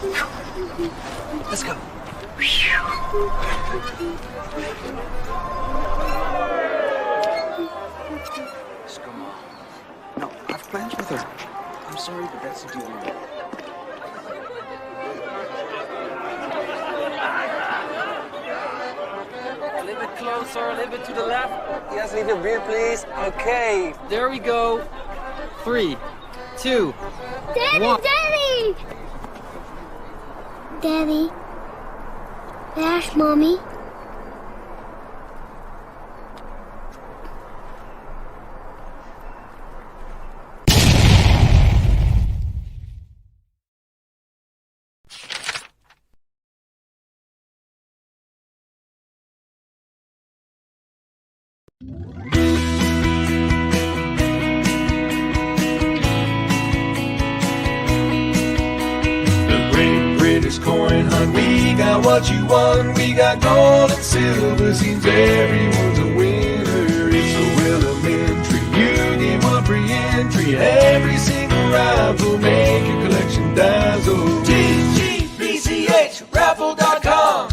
Let's go. Just come on. No, I've plans with her. I'm sorry, but that's the deal we made. A little bit closer, a little bit to the left. Yes, leave your beer, please. Okay. There we go. 3, 2, Daddy, 1. Daddy! Daddy. There's Mommy. The Great British Coin Hunt, we got what you want. We got gold and silver, seems everyone's a winner. It's so elementary, you get one free entry. Every single raffle, make your collection dazzle. TGBCHraffle.com,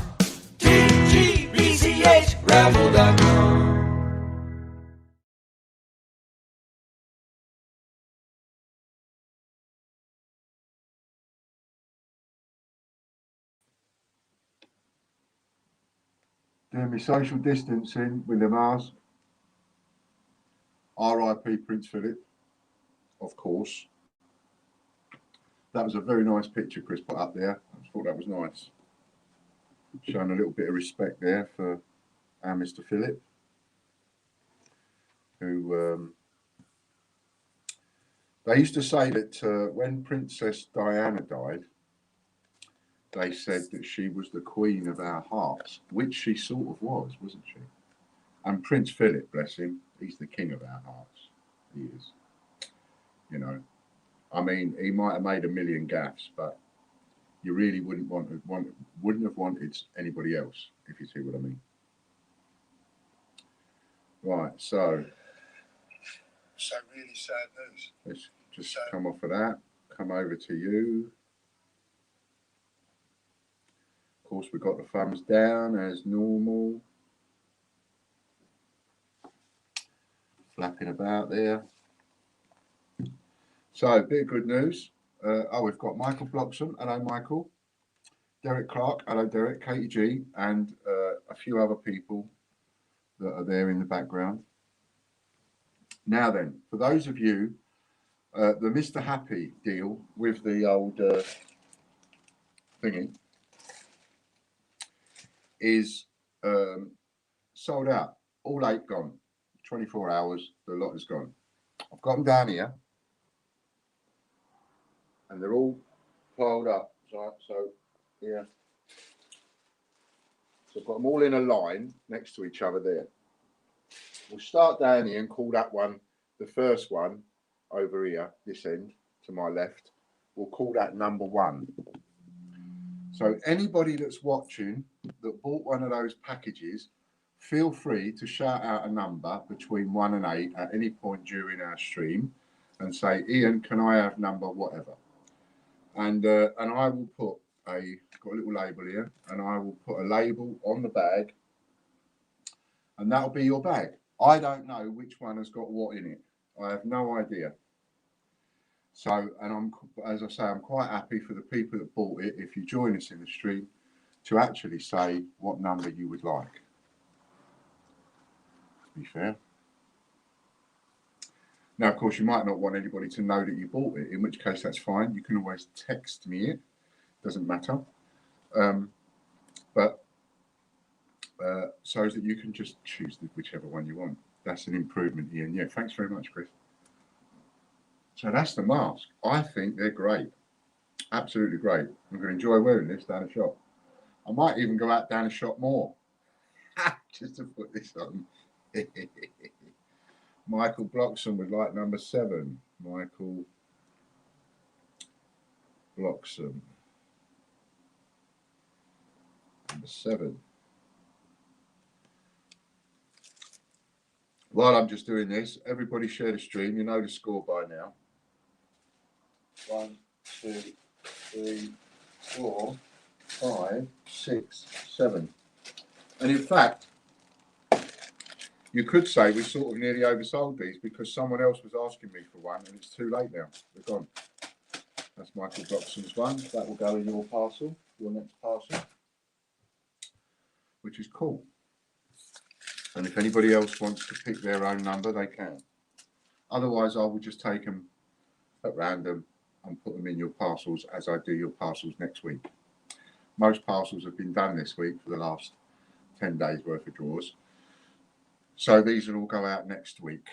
TGBCHraffle.com. Doing my social distancing with the mask. R.I.P. Prince Philip, of course. That was a very nice picture Chris put up there. I thought that was nice. Showing a little bit of respect there for our Mr. Philip, who they used to say that when Princess Diana died, they said that she was the queen of our hearts, which she sort of was, wasn't she? And Prince Philip, bless him, he's the king of our hearts. He is. You know, I mean, he might have made a million gaffes, but you really wouldn't have wanted anybody else, if you see what I mean. Right, so really sad news. let's just come off of that, come over to you. Of course, we've got the thumbs down as normal. Flapping about there. So, a bit of good news. We've got Michael Bloxham. Hello, Michael. Derek Clark. Hello, Derek. Katie G. And a few other people that are there in the background. Now then, for those of you, the Mr. Happy deal with the old thingy is sold out. All 8 gone. 24 hours, the lot is gone. I've got them down here, and they're all piled up. So yeah. So I've got them all in a line next to each other there. We'll start down here and call that one, the first one over here, this end to my left, we'll call that number 1. So anybody that's watching that bought one of those packages, feel free to shout out a number between 1 and 8 at any point during our stream and say, Ian, can I have number whatever? And I will put got a little label here, and I will put a label on the bag, and that'll be your bag. I don't know which one has got what in it. I have no idea. So, and as I say, I'm quite happy for the people that bought it, if you join us in the stream, to actually say what number you would like. To be fair. Now, of course, you might not want anybody to know that you bought it, in which case that's fine. You can always text me it. Doesn't matter. So that you can just choose whichever one you want. That's an improvement, Ian. Yeah, thanks very much, Chris. So that's the mask. I think they're great. Absolutely great. I'm going to enjoy wearing this down the shop. I might even go out down the shop more just to put this on. Michael Bloxham would like number 7. Michael Bloxham. Number 7. While I'm just doing this, everybody share the stream. You know the score by now. 1, 2, 3, 4, 5, 6, 7. And in fact, you could say we sort of nearly oversold these because someone else was asking me for one and it's too late now. They're gone. That's Michael Bloxham's one. That will go in your parcel, your next parcel, which is cool. And if anybody else wants to pick their own number, they can. Otherwise, I will just take them at random and put them in your parcels as I do your parcels next week. Most parcels have been done this week for the last 10 days worth of draws. So these will all go out next week.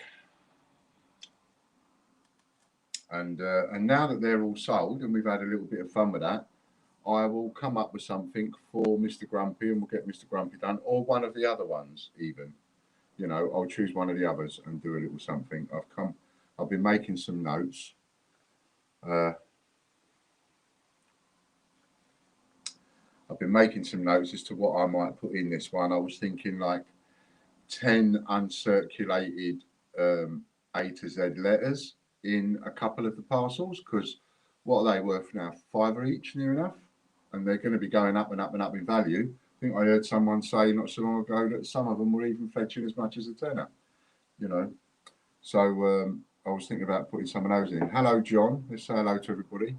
And now that they're all sold and we've had a little bit of fun with that, I will come up with something for Mr. Grumpy and we'll get Mr. Grumpy done, or one of the other ones even. You know, I'll choose one of the others and do a little something. I've been making some notes. I've been making some notes as to what I might put in this one. I was thinking like 10 uncirculated A to Z letters in a couple of the parcels, because what are they worth now? £5 each, near enough, and they're going to be going up and up and up in value. I think I heard someone say not so long ago that some of them were even fetching as much as a tenner, you know. So I was thinking about putting some of those in. Hello, John. Let's say hello to everybody.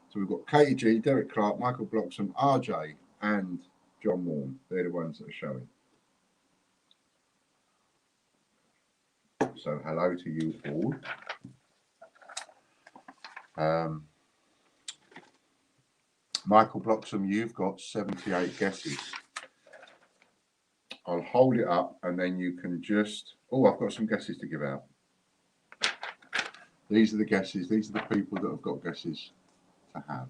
So we've got Katie G, Derek Clark, Michael Bloxham, RJ, and John Warren. They're the ones that are showing. So hello to you all. Michael Bloxham, you've got 78 guesses. I'll hold it up and then you can just... Oh, I've got some guesses to give out. These are the guesses. These are the people that have got guesses to have.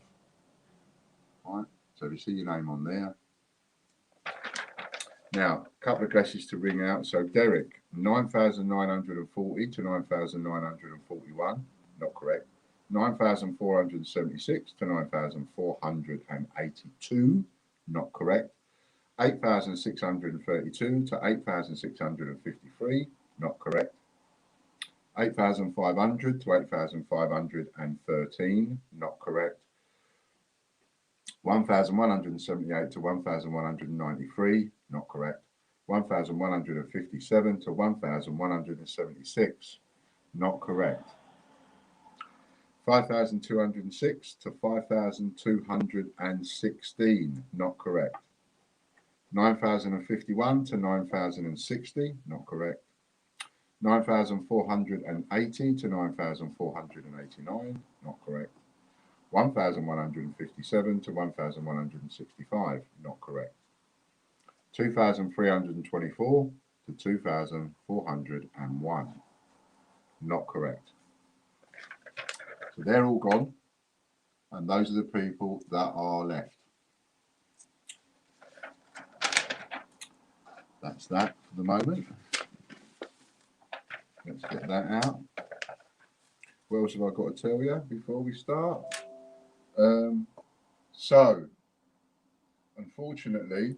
All right, so you see your name on there. Now, a couple of guesses to ring out. So Derek, 9,940 to 9,941. Not correct. 9,476 to 9,482. Not correct. 8,632 to 8,653. Not correct. 8,500 to 8,513. Not correct. 1,178 to 1,193. Not correct. 1,157 to 1,176. Not correct. 5,206 to 5,216. Not correct. 9,051 to 9,060. Not correct. 9,480 to 9,489. Not correct. 1,157 to 1,165. Not correct. 2,324 to 2,401. Not correct. So they're all gone, and those are the people that are left. That's that for the moment. Let's get that out. What else have I got to tell you before we start? So, unfortunately,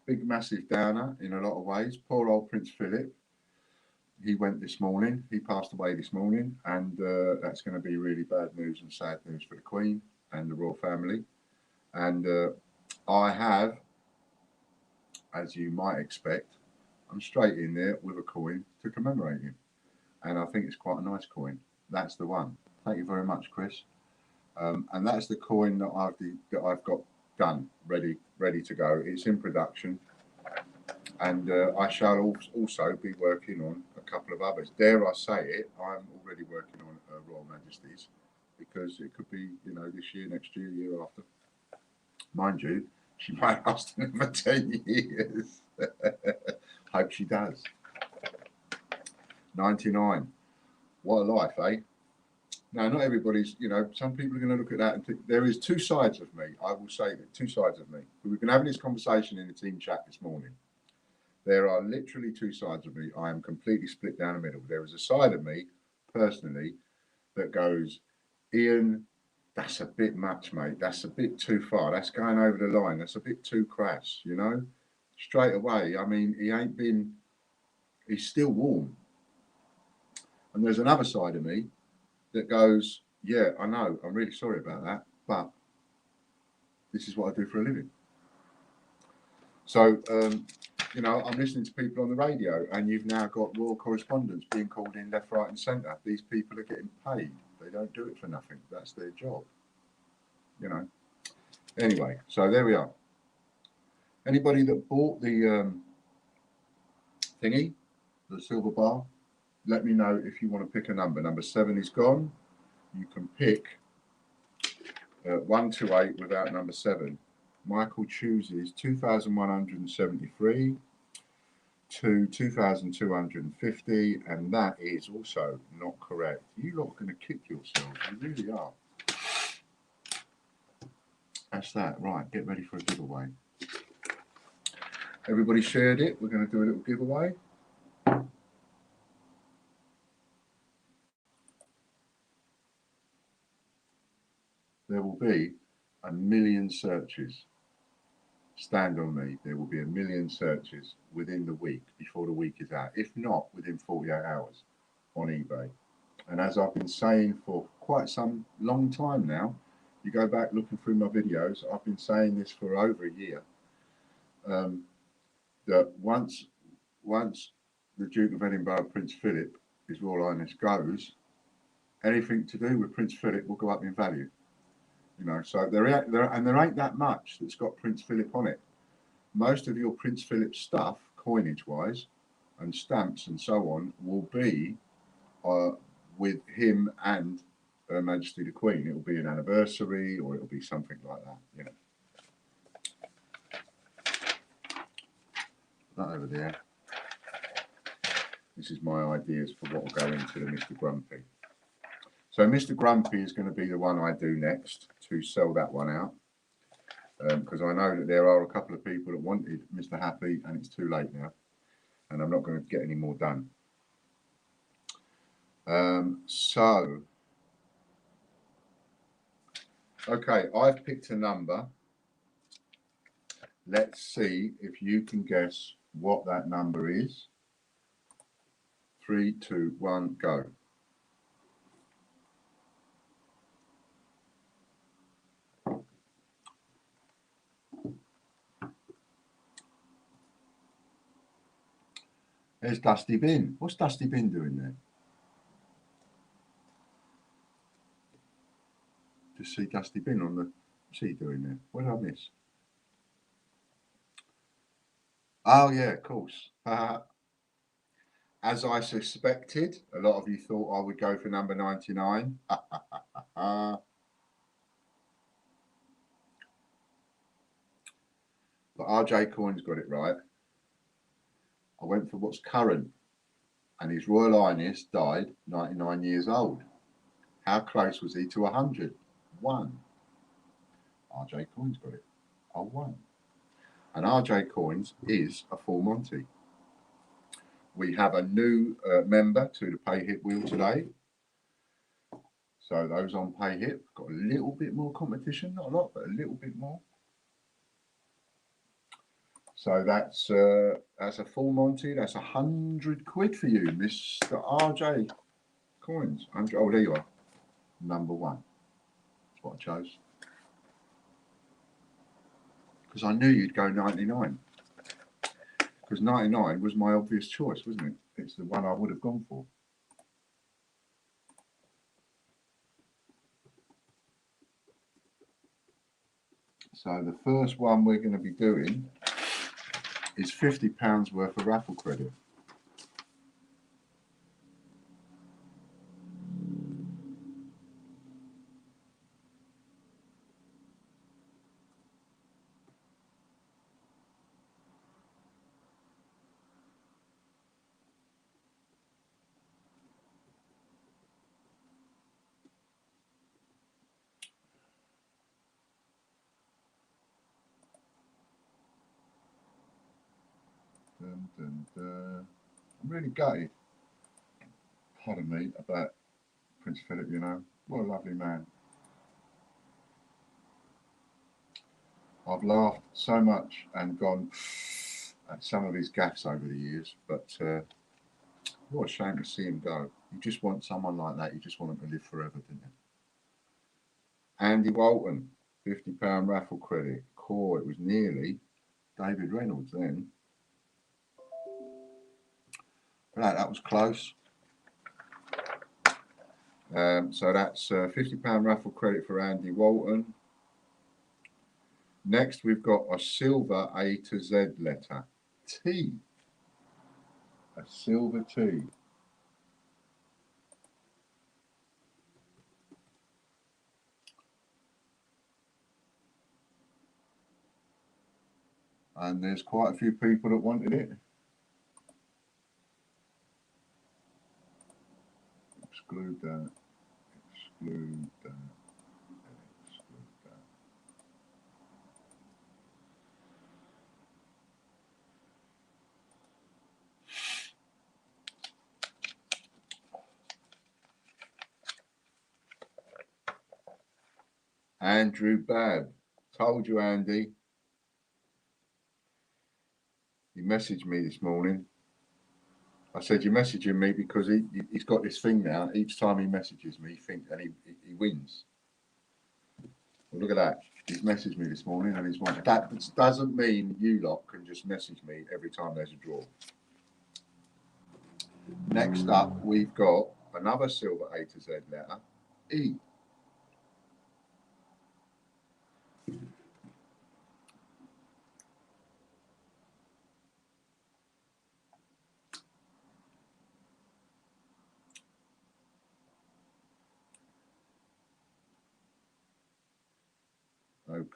big massive downer in a lot of ways. Poor old Prince Philip. He went this morning. He passed away this morning, and that's going to be really bad news and sad news for the Queen and the royal family. And I have, as you might expect, I'm straight in there with a coin to commemorate him, and I think it's quite a nice coin. That's the one. Thank you very much, Chris. And that's the coin that I've got done, ready to go. It's in production, and I shall also be working on a couple of others. Dare I say it? I'm already working on Royal Majesty's, because it could be, you know, this year, next year, year after. Mind you, she might last another 10 years. Hope she does. 99. What a life, eh? Now, not everybody's, you know, some people are going to look at that and think there is two sides of me. I will say that, two sides of me. We've been having this conversation in the team chat this morning. There are literally two sides of me. I am completely split down the middle. There is a side of me, personally, that goes, Ian, that's a bit much, mate. That's a bit too far. That's going over the line. That's a bit too crass, you know? Straight away. I mean, he's still warm. And there's another side of me that goes, yeah, I know, I'm really sorry about that, but This is what I do for a living. So, you know, I'm listening to people on the radio, and you've now got royal correspondents being called in left, right, and centre. These people are getting paid. They don't do it for nothing. That's their job. You know. Anyway, so there we are. Anybody that bought the thingy, the silver bar, let me know if you want to pick a number. Number 7 is gone. You can pick 1 to 8 without number 7. Michael chooses 2,173 to 2,250, and that is also not correct. You lot are going to kick yourselves. You really are. That's that. Right, get ready for a giveaway. Everybody shared it. We're going to do a little giveaway. There will be 1 million searches. Stand on me. There will be 1 million searches within the week, before the week is out. If not, within 48 hours on eBay. And as I've been saying for quite some long time now, you go back looking through my videos, I've been saying this for over a year, that once the Duke of Edinburgh, Prince Philip, His Royal Highness goes, anything to do with Prince Philip will go up in value. You know, so there ain't that much that's got Prince Philip on it. Most of your Prince Philip stuff, coinage-wise, and stamps and so on, will be with him and Her Majesty the Queen. It will be an anniversary, or it will be something like that. You know, that over there. This is my ideas for what will go into the Mr. Grumpy. So Mr. Grumpy is going to be the one I do next to sell that one out, because I know that there are a couple of people that wanted Mr. Happy, and it's too late now, and I'm not going to get any more done. So, okay, I've picked a number. Let's see if you can guess what that number is. 3, 2, 1, go. There's Dusty Bin. What's Dusty Bin doing there? Just see Dusty Bin on the... What's he doing there? What did I miss? Oh, yeah, of course. As I suspected, a lot of you thought I would go for number 99. But RJ Coyne's got it right. I went for what's current, and His Royal Highness died 99 years old. How close was he to 100? 1. RJ Coyne's got it. 1. And RJ Coyne's is a full Monty. We have a new member to the Pay Hip wheel today. So those on Pay Hip got a little bit more competition, not a lot, but a little bit more. So that's a full Monty. That's 100 quid for you, Mr. RJ Coynes. Oh, there you are. Number 1. That's what I chose. Because I knew you'd go 99. Because 99 was my obvious choice, wasn't it? It's the one I would have gone for. So the first one we're going to be doing is £50 worth of raffle credit. I'm really gutted, pardon me, about Prince Philip, you know. What a lovely man. I've laughed so much and gone at some of his gaffes over the years, but what a shame to see him go. You just want someone like that. You just want him to live forever, didn't you? Andy Walton, £50 raffle credit. Core, it was nearly David Reynolds then. Right, that was close. So that's £50 raffle credit for Andy Walton. Next, we've got a silver A to Z letter. T. A silver T. And there's quite a few people that wanted it. Exclude that. Exclude that. Exclude that. Andrew Babb. Told you, Andy. He messaged me this morning. I said, you're messaging me because he's got this thing now. Each time he messages me, he wins. Well, look at that. He's messaged me this morning and he's won. That doesn't mean you lot can just message me every time there's a draw. Next up, we've got another silver A to Z letter, E.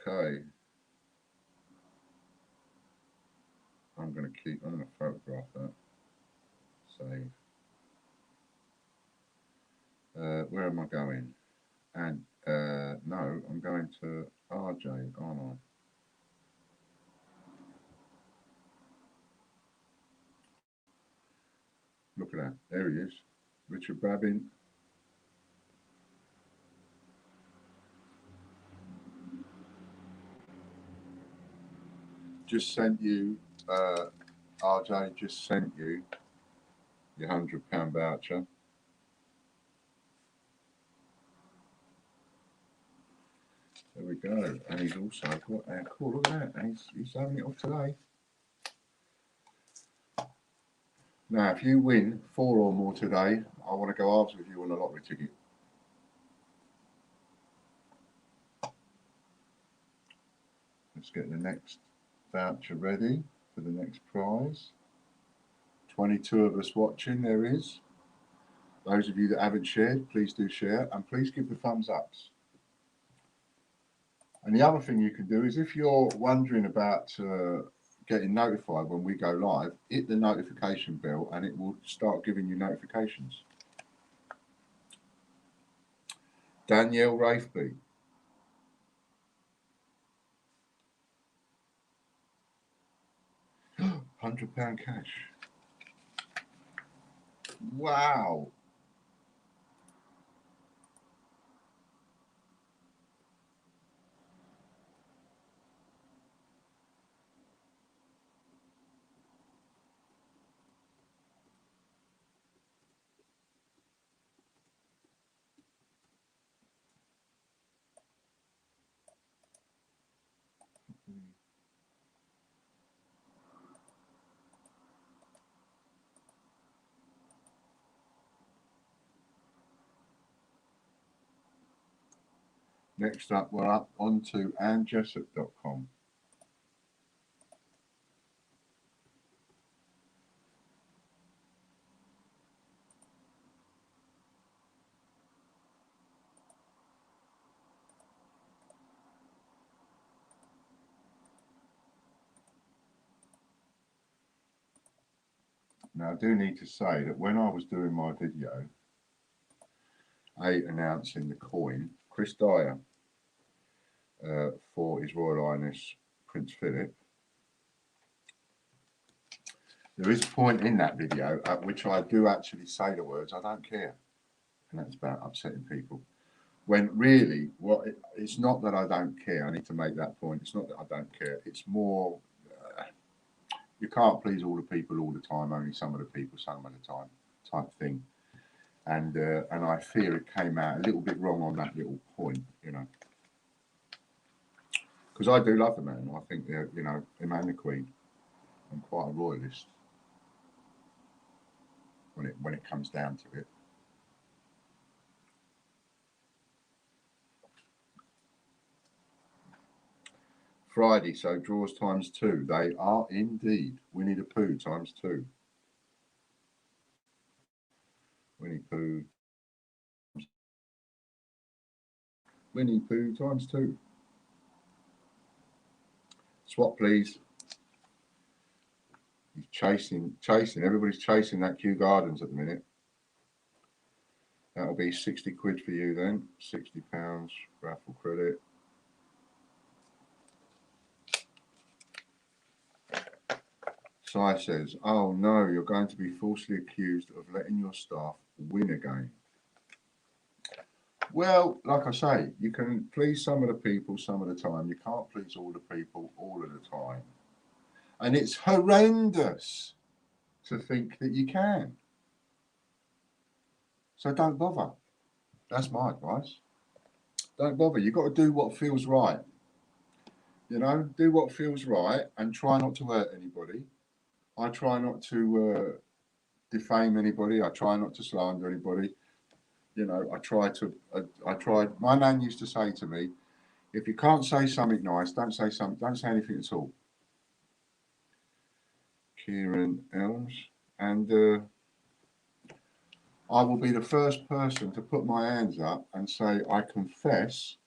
Okay. I'm going to photograph that. Save. Where am I going? And no, I'm going to RJ, aren't I? Look at that. There he is. Richard Babbin. Just sent you, RJ just sent you your £100 voucher. There we go. And he's also got that. Cool, look at that. He's having it off today. Now, if you win 4 or more today, I want to go halves with you on a lottery ticket. Let's get the next voucher ready for the next prize. 22 of us watching, there is. Those of you that haven't shared, please do share and please give the thumbs ups. And the other thing you can do is if you're wondering about getting notified when we go live, hit the notification bell and it will start giving you notifications. Danielle Wraithby. £100 cash. Wow. Next up, we're up onto AnneJessop.com. Now, I do need to say that when I was doing my video, announcing the coin, Chris Dyer, for His Royal Highness Prince Philip, there is a point in that video at which I do actually say the words, I don't care. And that's about upsetting people. When really, it's not that I don't care. I need to make that point. It's not that I don't care. It's more, you can't please all the people all the time, only some of the people some of the time type thing. And I fear it came out a little bit wrong on that little point, you know. because I do love the man. I think they're, you know, him and the Queen. I'm quite a royalist when it comes down to it. Friday, so draws times 2. They are indeed Winnie the Pooh times 2. Winnie Pooh. Winnie Pooh times 2. Swap, please. He's chasing. Everybody's chasing that Kew Gardens at the minute. That'll be 60 quid for you then. £60 raffle credit. Sai says, oh no, you're going to be falsely accused of letting your staff win again. Well, like I say, you can please some of the people some of the time. You can't please all the people all of the time. And it's horrendous to think that you can. So don't bother. That's my advice. Don't bother. You've got to do what feels right. You know, do what feels right and try not to hurt anybody. I try not to defame anybody. I try not to slander anybody. You know, I try. My nan used to say to me, if you can't say something nice, don't say anything at all. Kieran Elms. And I will be the first person to put my hands up and say, I confess,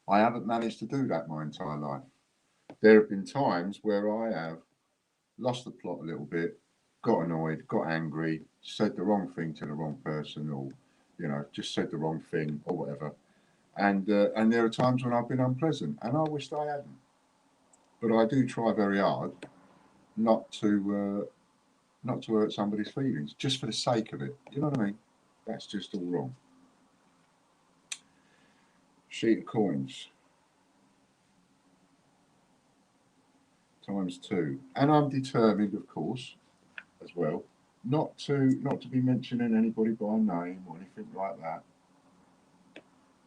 I haven't managed to do that my entire life. There have been times where I have lost the plot a little bit, got annoyed, got angry, said the wrong thing to the wrong person, or, you know, just said the wrong thing or whatever. And there are times when I've been unpleasant, and I wished I hadn't. But I do try very hard not to hurt somebody's feelings, just for the sake of it. You know what I mean? That's just all wrong. Sheet of coins. Times 2. And I'm determined, of course, as well, not to be mentioning anybody by name or anything like that.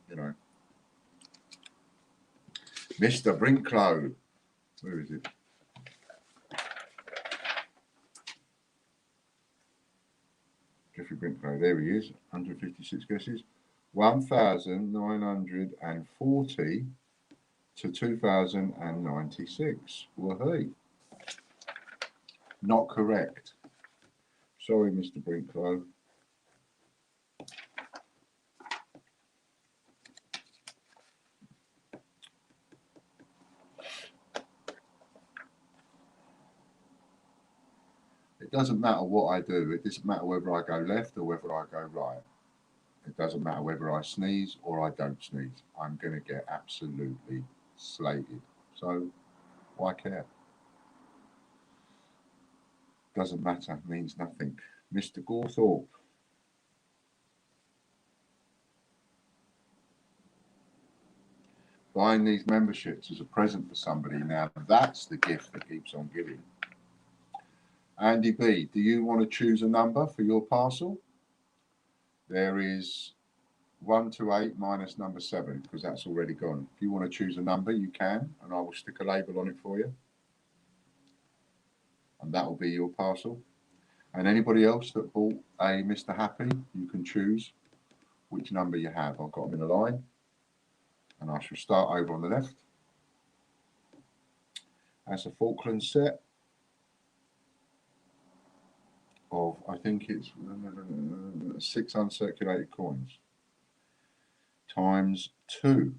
You know. Mr. Brinklow. Where is it? Jeffrey Brinklow, there he is, 156 guesses. 1,940 to 2,096. Woohoo. Not correct. Sorry, Mr. Brinklow. It doesn't matter what I do. It doesn't matter whether I go left or whether I go right. It doesn't matter whether I sneeze or I don't sneeze. I'm going to get absolutely slated. So why care? Doesn't matter, means nothing. Mr. Gawthorpe. Buying these memberships as a present for somebody. Now that's the gift that keeps on giving. Andy B, do you want to choose a number for your parcel? There is 1 to 8 minus number 7, because that's already gone. If you want to choose a number, you can, and I will stick a label on it for you. And that will be your parcel. And anybody else that bought a Mr. Happy, you can choose which number you have. I've got them in a line, and I shall start over on the left. That's a Falkland set of, I think it's 6 uncirculated coins times 2.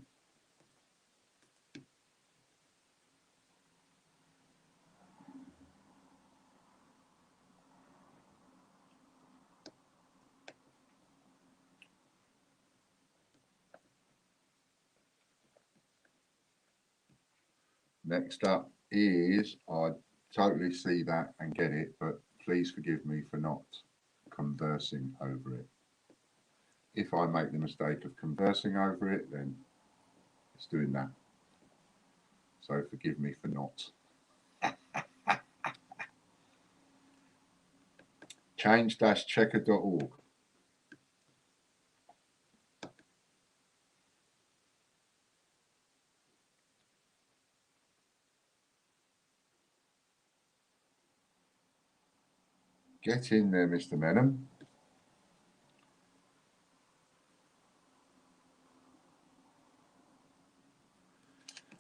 Next up is, I totally see that and get it, but please forgive me for not conversing over it. If I make the mistake of conversing over it, then it's doing that. So forgive me for not. Change-checker.org. Get in there, Mr. Menham.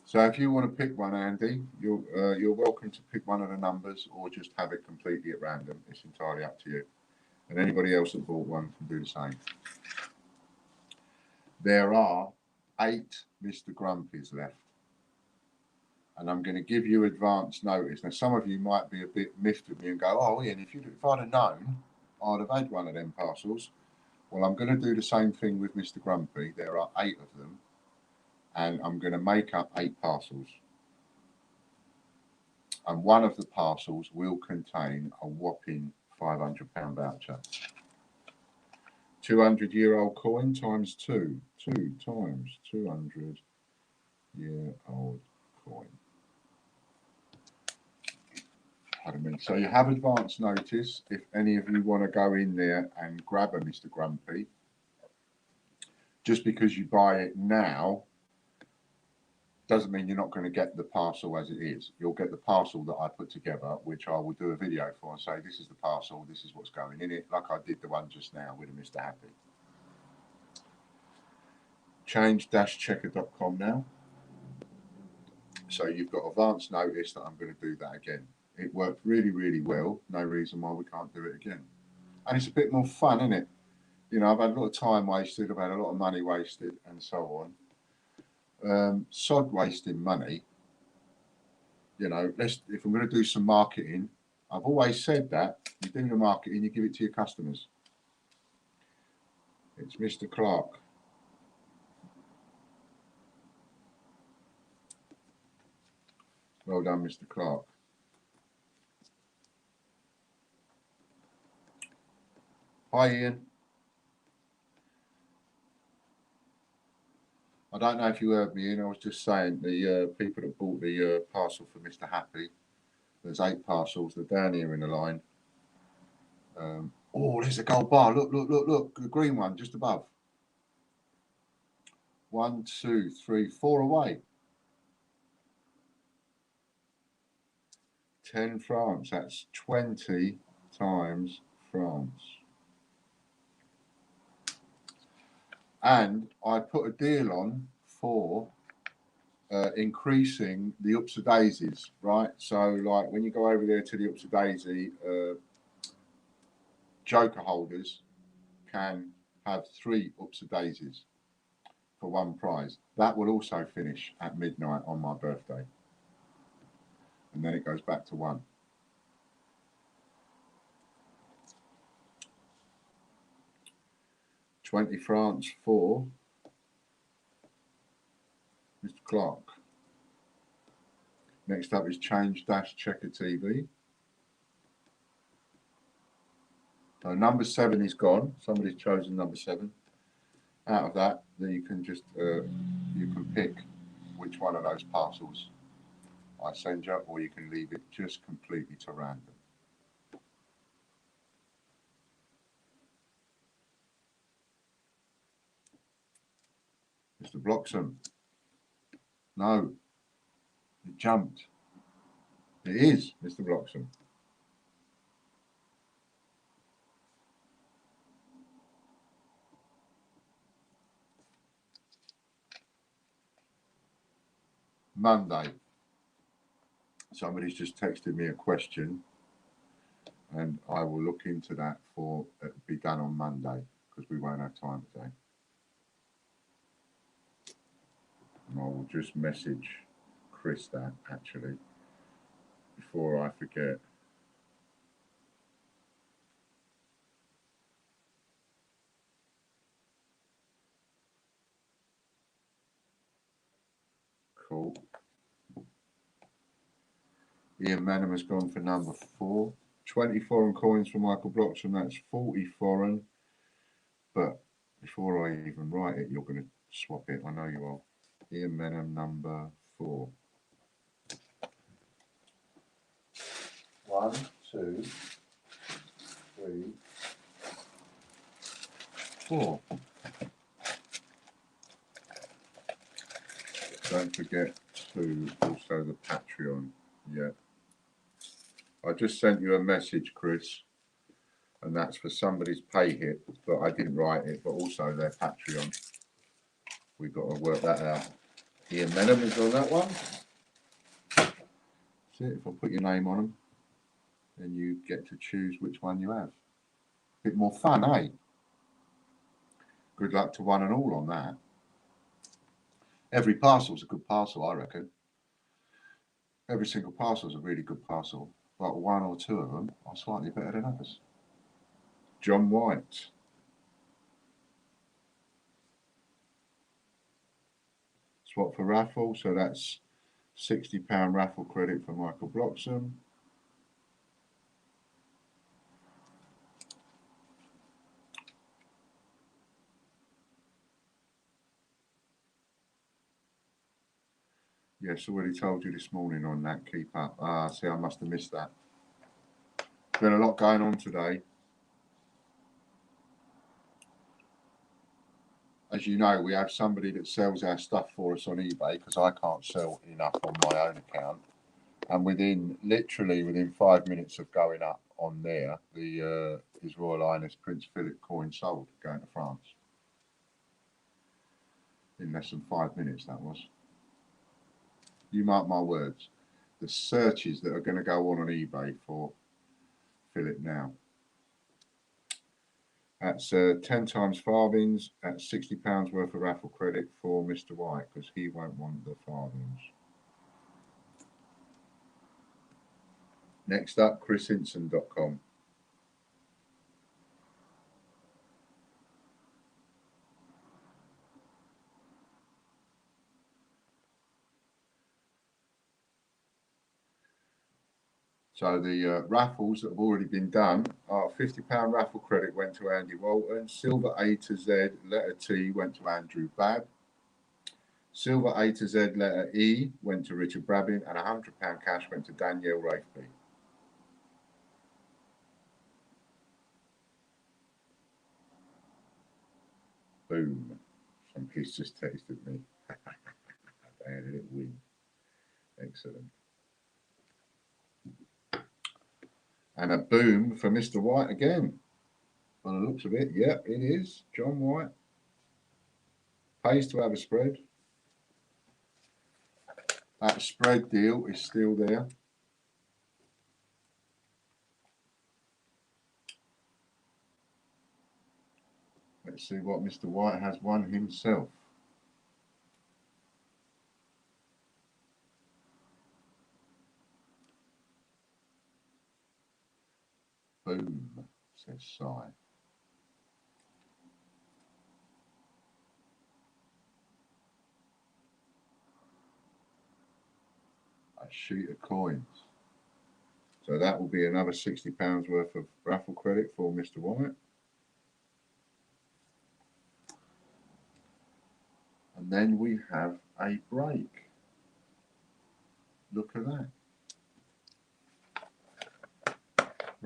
So if you want to pick one, Andy, you're welcome to pick one of the numbers or just have it completely at random. It's entirely up to you. And anybody else that bought one can do the same. There are 8 Mr. Grumpies left. And I'm going to give you advance notice. Now, some of you might be a bit miffed with me and go, oh, Ian, if I'd have known, I'd have had one of them parcels. Well, I'm going to do the same thing with Mr. Grumpy. There are 8 of them. And I'm going to make up 8 parcels. And one of the parcels will contain a whopping £500 voucher. 200-year-old coin times 2. 2 times 200-year-old coin. So you have advance notice if any of you want to go in there and grab a Mr. Grumpy. Just because you buy it now doesn't mean you're not going to get the parcel as it is. You'll get the parcel that I put together, which I will do a video for and say, this is the parcel, this is what's going in it, like I did the one just now with a Mr. Happy. Change-checker.com now. So you've got advance notice that I'm going to do that again. It worked really, really well. No reason why we can't do it again. And it's a bit more fun, isn't it? You know, I've had a lot of time wasted, I've had a lot of money wasted and so on. Sod wasting money. You know, if I'm going to do some marketing, I've always said that you do the marketing, you give it to your customers. It's Mr. Clark. Well done, Mr. Clark. Hi, Ian. I don't know if you heard me, Ian. I was just saying the people that bought the parcel for Mr. Happy, there's 8 parcels. They're down here in the line. Oh, there's a gold bar. Look, look, look, look. The green one just above. 1, 2, 3, 4 away. 10 France. That's 20 times France. And I put a deal on for increasing the Ups of Daisies, right? So, like, when you go over there to the Ups of Daisy, Joker holders can have 3 Ups of Daisies for 1 prize. That will also finish at midnight on my birthday. And then it goes back to 1. £20 France for Mr. Clark. Next up is Change-Checker TV. So number 7 is gone. Somebody's chosen number 7. Out of that, then you can just you can pick which one of those parcels I send you, or you can leave it just completely to random. Mr. Bloxham. No. It jumped. It is Mr. Bloxham. Monday. Somebody's just texted me a question and I will look into that for it to be done on Monday because we won't have time today. And I will just message Chris that actually before I forget. Cool. Ian Manham has gone for number 4. 20 foreign coins for Michael Bloxham. That's 40 foreign. But before I even write it, you're going to swap it. I know you are. Ian Manham, number 4. 1, 2, 3, 4. Don't forget to also the Patreon. Yeah. I just sent you a message, Chris. And that's for somebody's pay hit, but I didn't write it, but also their Patreon. We've got to work that out. Ian Menham is on that one. See, if I put your name on them, then you get to choose which one you have. Bit more fun, eh? Good luck to one and all on that. Every parcel's a good parcel, I reckon. Every single parcel's a really good parcel, but one or two of them are slightly better than others. John White. Swap for raffle, so that's £60 raffle credit for Michael Bloxham. Yes, already told you this morning on that. Keep up. Ah, see, I must have missed that. Been a lot going on today. As you know, we have somebody that sells our stuff for us on eBay because I can't sell enough on my own account. And literally within 5 minutes of going up on there, His Royal Highness Prince Philip coin sold going to France. In less than 5 minutes, that was. You mark my words. The searches that are going to go on eBay for Philip now. That's 10 times farthings. That's £60 worth of raffle credit for Mr. White because he won't want the farthings. Next up, chrishinson.com. So the raffles that have already been done are £50 raffle credit went to Andy Walton. Silver A to Z, letter T went to Andrew Babb. Silver A to Z, letter E went to Richard Brabbin. And £100 cash went to Danielle Rafeby. Boom. Somebody's just texted me. They had a little win. Excellent. And a boom for Mr. White again. On the looks of it, yep, it is. John White. Pays to have a spread. That spread deal is still there. Let's see what Mr. White has won himself. Boom, says Si. A sheet of coins. So that will be another £60 worth of raffle credit for Mr. White. And then we have a break. Look at that.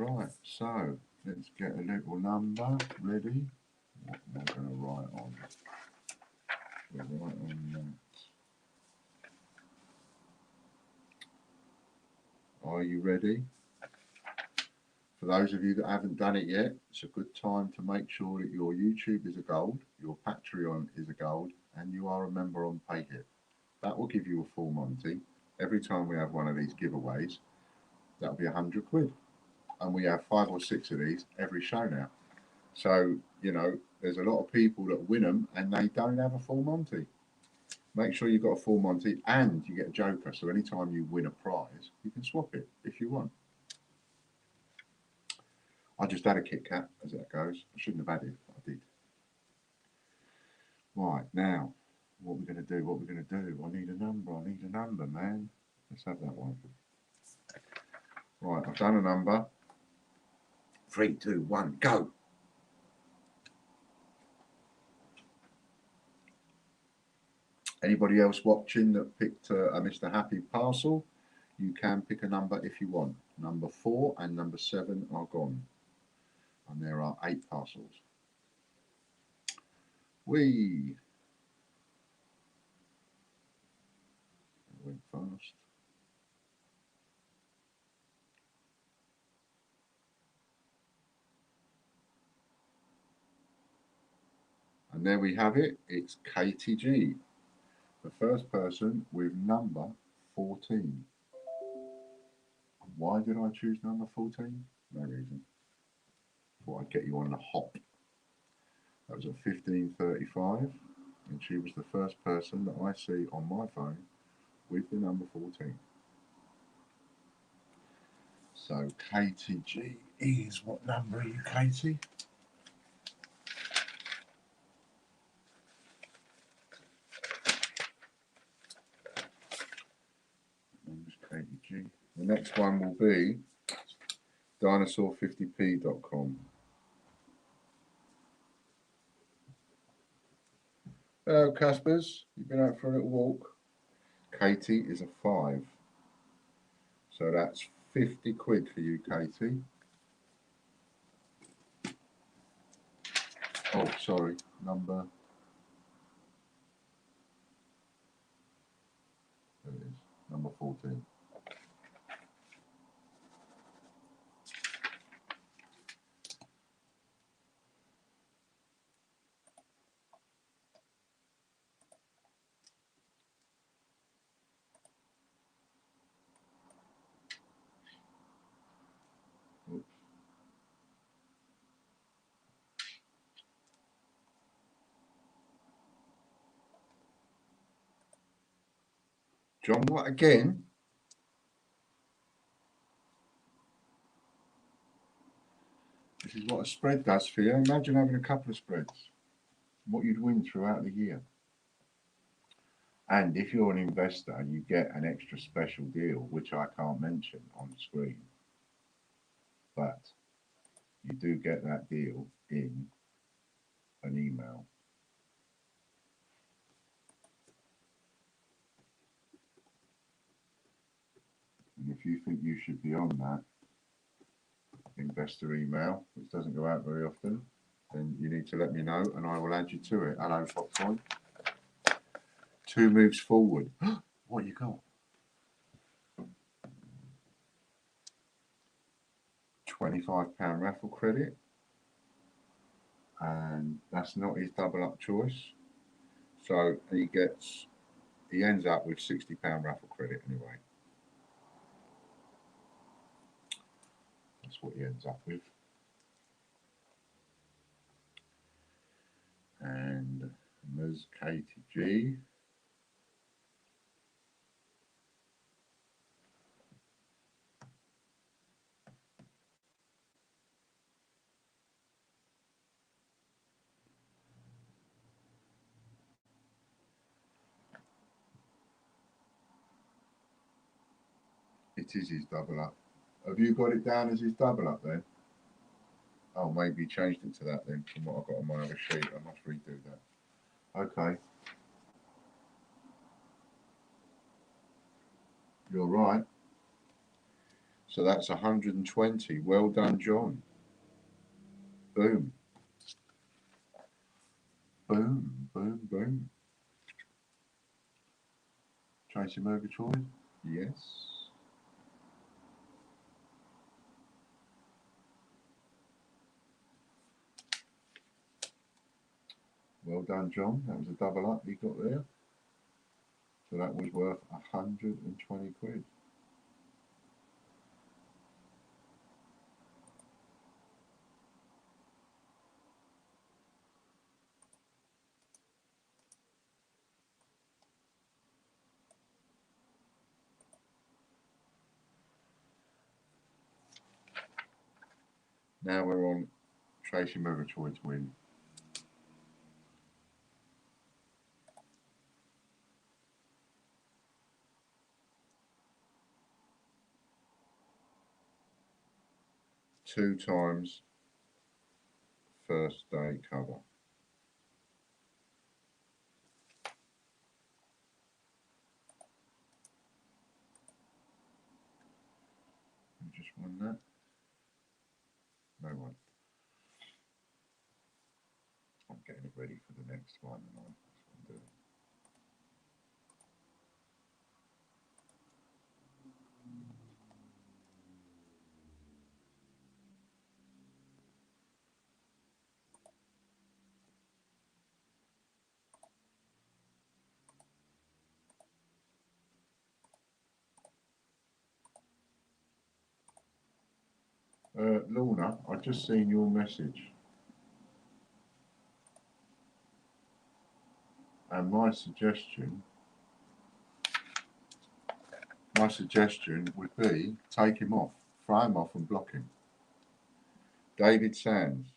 Right, so let's get a little number ready. What am I going to write on? We'll write on that. Are you ready? For those of you that haven't done it yet, it's a good time to make sure that your YouTube is a gold, your Patreon is a gold, and you are a member on PayHip. That will give you a full Monty. Every time we have one of these giveaways, that'll be £100. And we have 5 or 6 of these every show now. So, you know, there's a lot of people that win them and they don't have a full Monty. Make sure you've got a full Monty and you get a joker. So anytime you win a prize, you can swap it if you want. I just had a Kit Kat, as that goes. I shouldn't have had it, but I did. Right, now, what are we going to do? What are we going to do? I need a number, man. Let's have that one. Right, I've done a number. 3, 2, 1, go. Anybody else watching that picked a Mr. Happy parcel, you can pick a number if you want. Number 4 and number 7 are gone. And there are 8 parcels. Whee! That went fast. And there we have it. It's Katie G, the first person with number 14. Why did I choose number 14? No reason. Thought I'd get you on the hop. That was at 15:35, and she was the first person that I see on my phone with the number 14. So Katie G is, what number are you, Katie? Number's Katie G. The next one will be dinosaur50p.com. Hello, Caspers. You've been out for a little walk. Katie is a 5. So that's 50 quid for you, Katie. Oh, sorry. Number. There it is. Number 14. Oops. John, what again? This is what a spread does for you. Imagine having a couple of spreads. What you'd win throughout the year. And if you're an investor, you get an extra special deal, which I can't mention on the screen. But you do get that deal in an email. And if you think you should be on that investor email, which doesn't go out very often, then you need to let me know and I will add you to it. Hello, Foxhoy. 2 moves forward. What you got? £25 raffle credit. And that's not his double up choice. So he ends up with £60 raffle credit anyway. That's what he ends up with. And Ms. Katie G. It is his double up. Have you got it down as his double up then? Oh, maybe he changed it to that then from what I've got on my other sheet. I must redo that. Okay. You're right. So that's 120. Well done, John. Boom. Boom, boom, boom. Tracy Murgatroyd? Yes. Well done, John. That was a double up you got there. So that was worth 120 quid. Now we're on Tracy Murgatroyd's win. Two times first day cover. You just won that. No one. I'm getting it ready for the next one, and that's what I'm doing. Lorna, I've just seen your message. And my suggestion would be take him off, throw him off and block him. David Sands.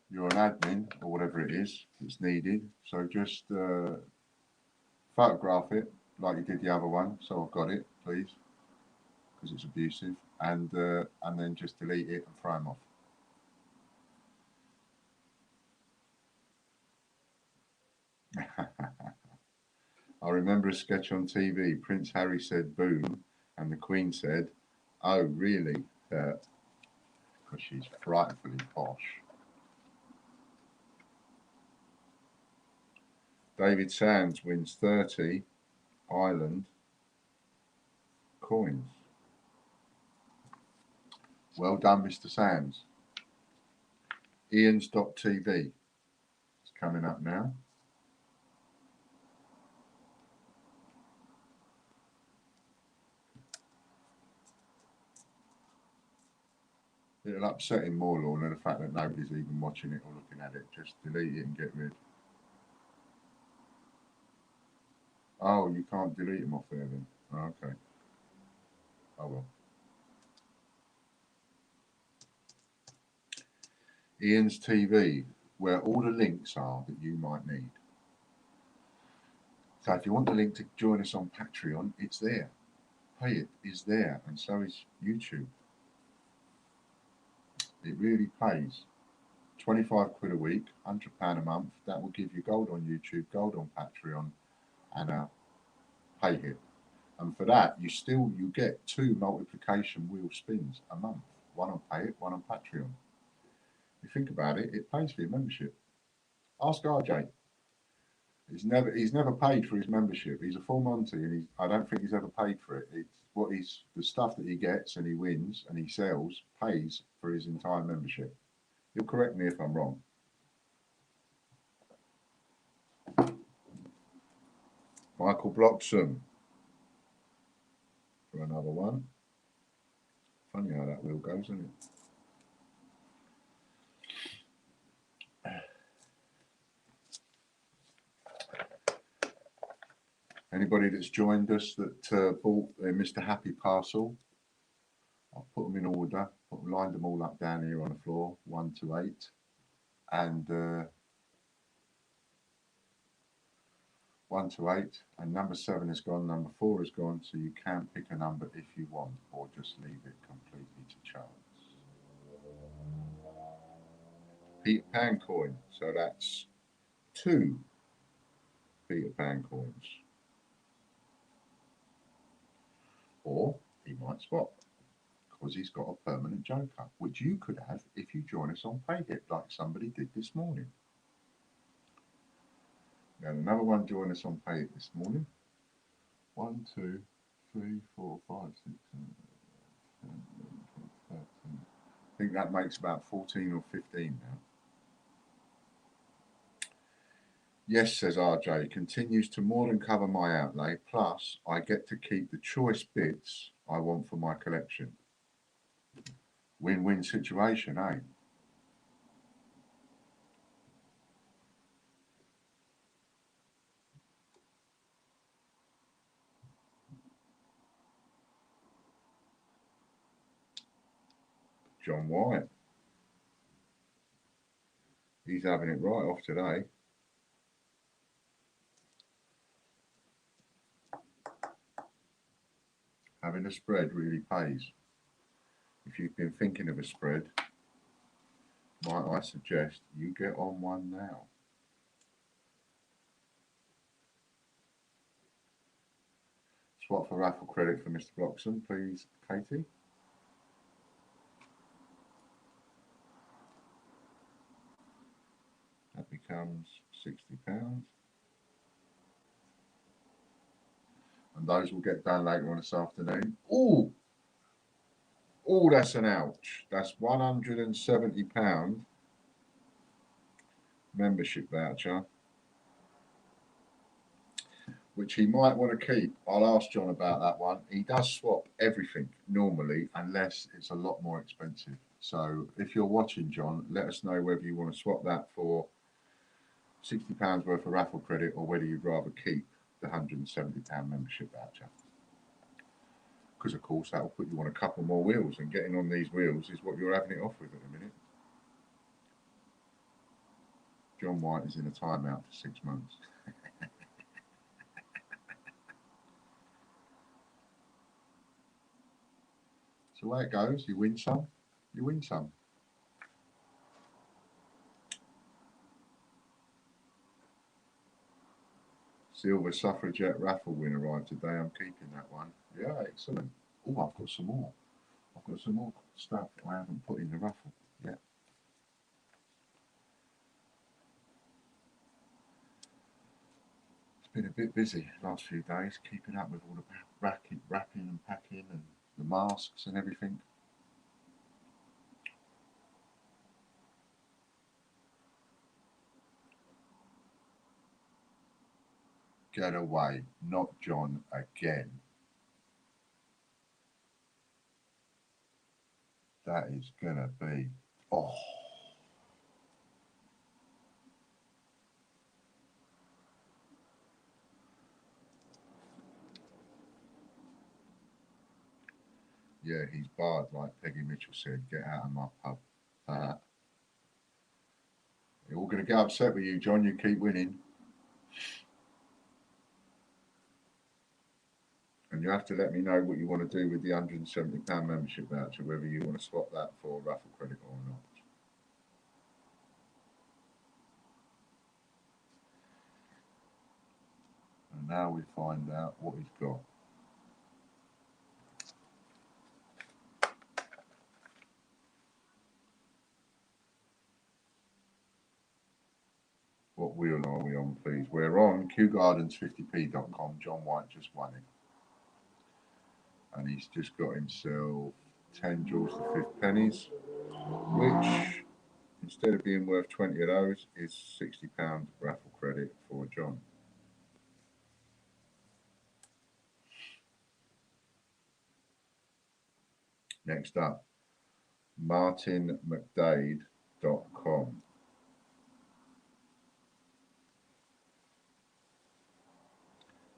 You're an admin or whatever it is that's needed. So just photograph it like you did the other one. So I've got it, please, because it's abusive. And then just delete it and throw him off. I remember a sketch on TV. Prince Harry said boom, and the Queen said, "Oh, really?" Because she's frightfully posh. David Sands wins 30 Ireland coins. Well done, Mr. Sands. Ian's.tv is coming up now. It'll upset him more, Lorna, the fact that nobody's even watching it or looking at it. Just delete it and get rid. Oh, you can't delete them off there then. Oh, okay. Oh well. Ian's TV, where all the links are that you might need. So if you want the link to join us on Patreon, it's there. Pay it is there, and so is YouTube. It really pays. 25 quid a week, £100 a month. That will give you gold on YouTube, gold on Patreon, and a pay hit. And for that, you get 2 multiplication wheel spins a month. One on Pay It, one on Patreon. If you think about it, it pays for your membership. Ask RJ. He's never paid for his membership. He's a full Monty, and I don't think he's ever paid for it. It's the stuff that he gets and he wins and he sells pays for his entire membership. You'll correct me if I'm wrong. Michael Bloxham for another one. Funny how that wheel goes, isn't it? Anybody that's joined us that bought their Mr. Happy parcel, I've put them in order, lined them all up down here on the floor, 1 to 8, and 1 to 8, and number 7 is gone, number 4 is gone, so you can pick a number if you want, or just leave it completely to chance. Peter Pan coin, so that's 2 Peter Pan coins. Or he might swap, because he's got a permanent joker, which you could have if you join us on PayHip, like somebody did this morning. Now another one join us on PayHip this morning. 1, 2, 3, 4, 5, 6, 7, 8, 9, 10, 11, 12, 13. I think that makes about 14 or 15 now. Yes, says RJ, continues to more than cover my outlay, plus I get to keep the choice bits I want for my collection. Win-win situation, eh? John White. He's having it right off today. Having a spread really pays. If you've been thinking of a spread, might I suggest you get on one now. Swap for raffle credit for Mr. Bloxham, please, Katie. That becomes £60. And those will get done later on this afternoon. Oh, that's an ouch. That's £170 membership voucher. which he might want to keep. I'll ask John about that one. He does swap everything normally, unless it's a lot more expensive. So if you're watching, John, let us know whether you want to swap that for £60 worth of raffle credit, or whether you'd rather keep the £170 membership voucher. Because of course that will put you on a couple more wheels, and getting on these wheels is what you're having it off with at the minute. John White is in a timeout for 6 months. So away it goes. You win some, you win some. Silver Suffragette raffle win arrived today. I'm keeping that one. Yeah, excellent. Oh, I've got some more. I've got some more stuff I haven't put in the raffle yet. It's been a bit busy the last few days, keeping up with all the wrapping and packing and the masks and everything. Get away, not John again. That is gonna be, oh. Yeah, he's barred, like Peggy Mitchell said. Get out of my pub. You're all going to get upset with you, John. You keep winning. And you have to let me know what you want to do with the £170 membership voucher, whether you want to swap that for raffle credit or not. And now we find out what he's got. What wheel are we on, please? We're on QGardens50p.com. John White just won it. And he's just got himself 10 Jules the 5th pennies, which, instead of being worth 20 of those, is £60 raffle credit for John. Next up, martinmcdade.com.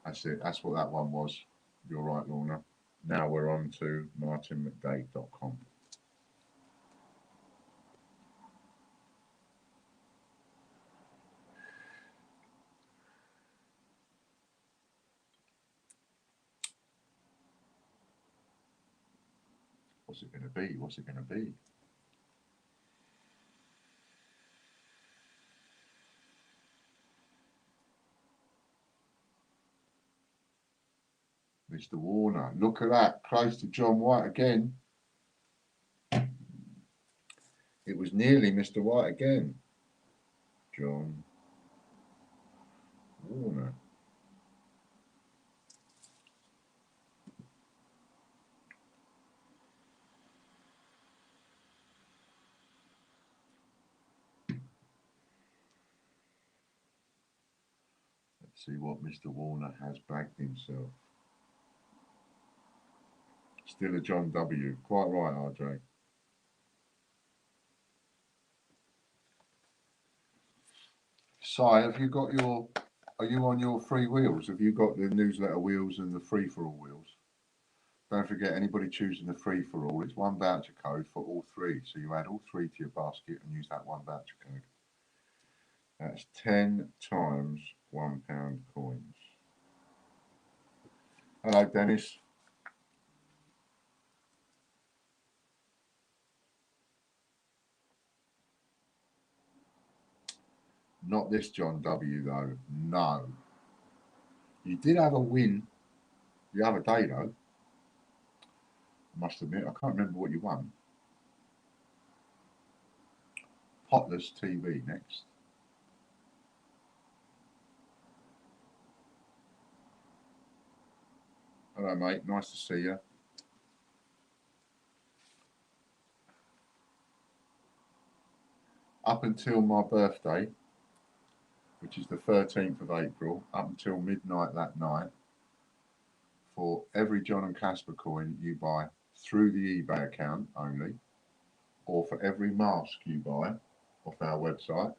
That's it. That's what that one was. You're right, Lorna. Now we're on to martinmcdade.com. What's it going to be? What's it going to be? Mr. Warner. Look at that. Close to John White again. It was nearly Mr. White again. John Warner. Let's see what Mr. Warner has bagged himself. Still a John W. Quite right, RJ. Si, have you got your, are you on your free wheels? Have you got the newsletter wheels and the free-for-all wheels? Don't forget, anybody choosing the free-for-all, it's one voucher code for all three. So you add all three to your basket and use that one voucher code. That's 10 times £1 coins. Hello, Dennis. Not this John W, though. No. You did have a win the other day, though. I must admit, I can't remember what you won. Potless TV next. Hello, mate. Nice to see you. Up until my birthday, which is the 13th of April, up until midnight that night, for every John and Casper coin you buy through the eBay account only, or for every mask you buy off our website,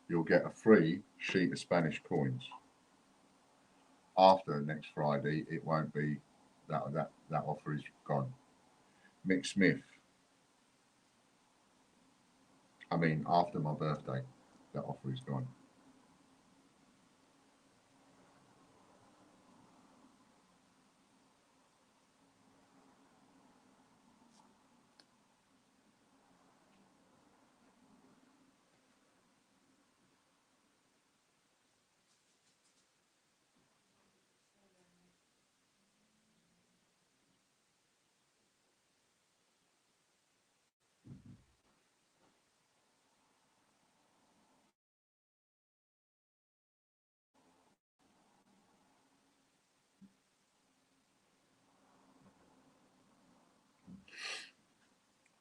you'll get a free sheet of Spanish coins. After next Friday, it won't be that offer is gone. Mick Smith. I mean, after my birthday, that offer is gone.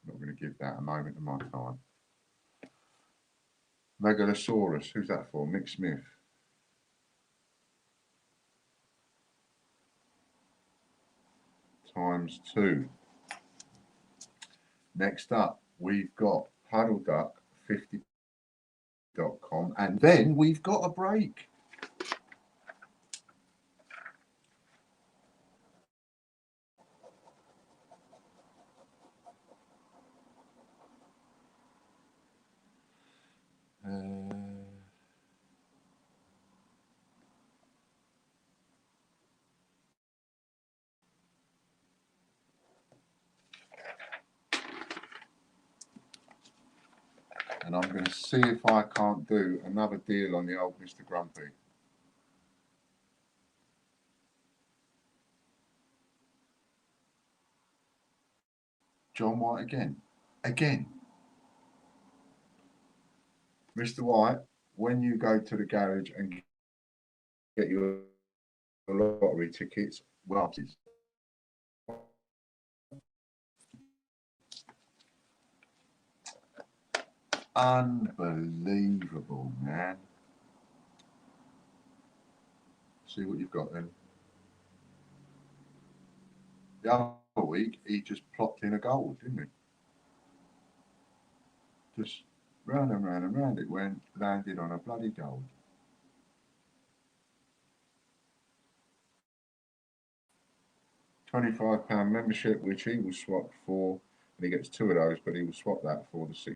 Not going to give that a moment of my time. Megalosaurus, who's that for? Mick Smith. ×2. Next up, we've got puddleduck50.com, and then we've got a break. And I'm going to see if I can't do another deal on the old Mr. Grumpy. John White again. Mr. White, when you go to the garage and get your lottery tickets, well, unbelievable, man. See what you've got then. The other week, he just plopped in a gold, didn't he? Just round and round and round it went, landed on a bloody gold. £25 membership, which he will swap for, and he gets 2 of those, but he will swap that for the 6.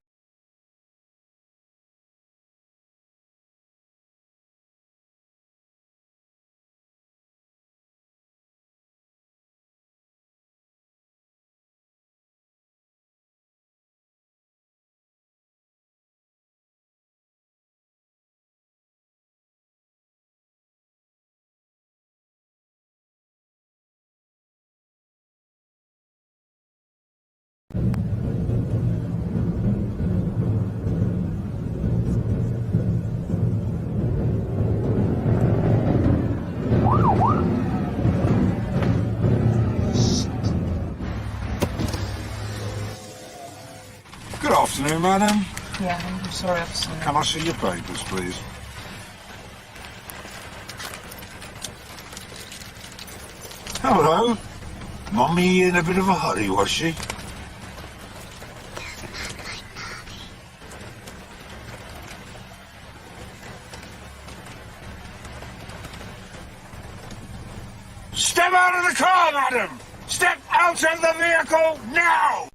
Good afternoon, madam. Yeah, I'm sorry, officer. Can I see your papers, please? Hello. Mummy in a bit of a hurry, was she? Step out of the car, madam! Step out of the vehicle now!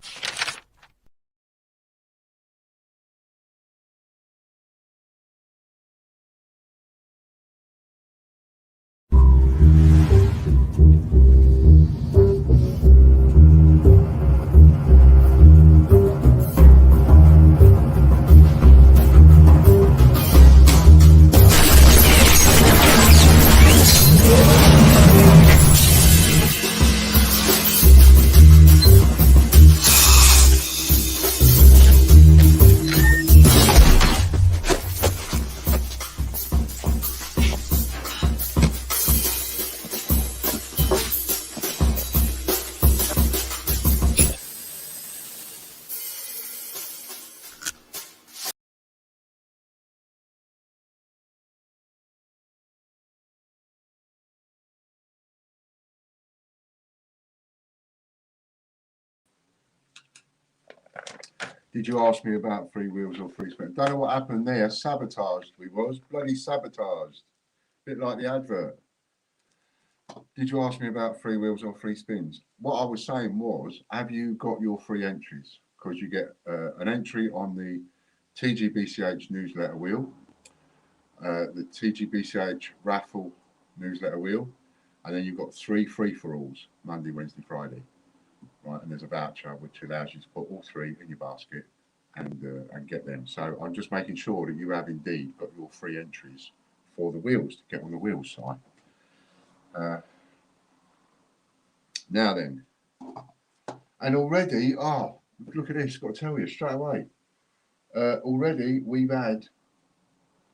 Did you ask me about free wheels or free spins? Don't know what happened there. Sabotaged we was. Bloody sabotaged. Bit like the advert. Did you ask me about free wheels or free spins? What I was saying was, have you got your free entries? Because you get an entry on the TGBCH newsletter wheel, the TGBCH raffle newsletter wheel, and then you've got 3 free-for-alls, Monday, Wednesday, Friday. Right, and there's a voucher which allows you to put all 3 in your basket and get them. So I'm just making sure that you have indeed got your free entries for the wheels to get on the wheels side. Now then, and already, look at this, got to tell you straight away. Already we've had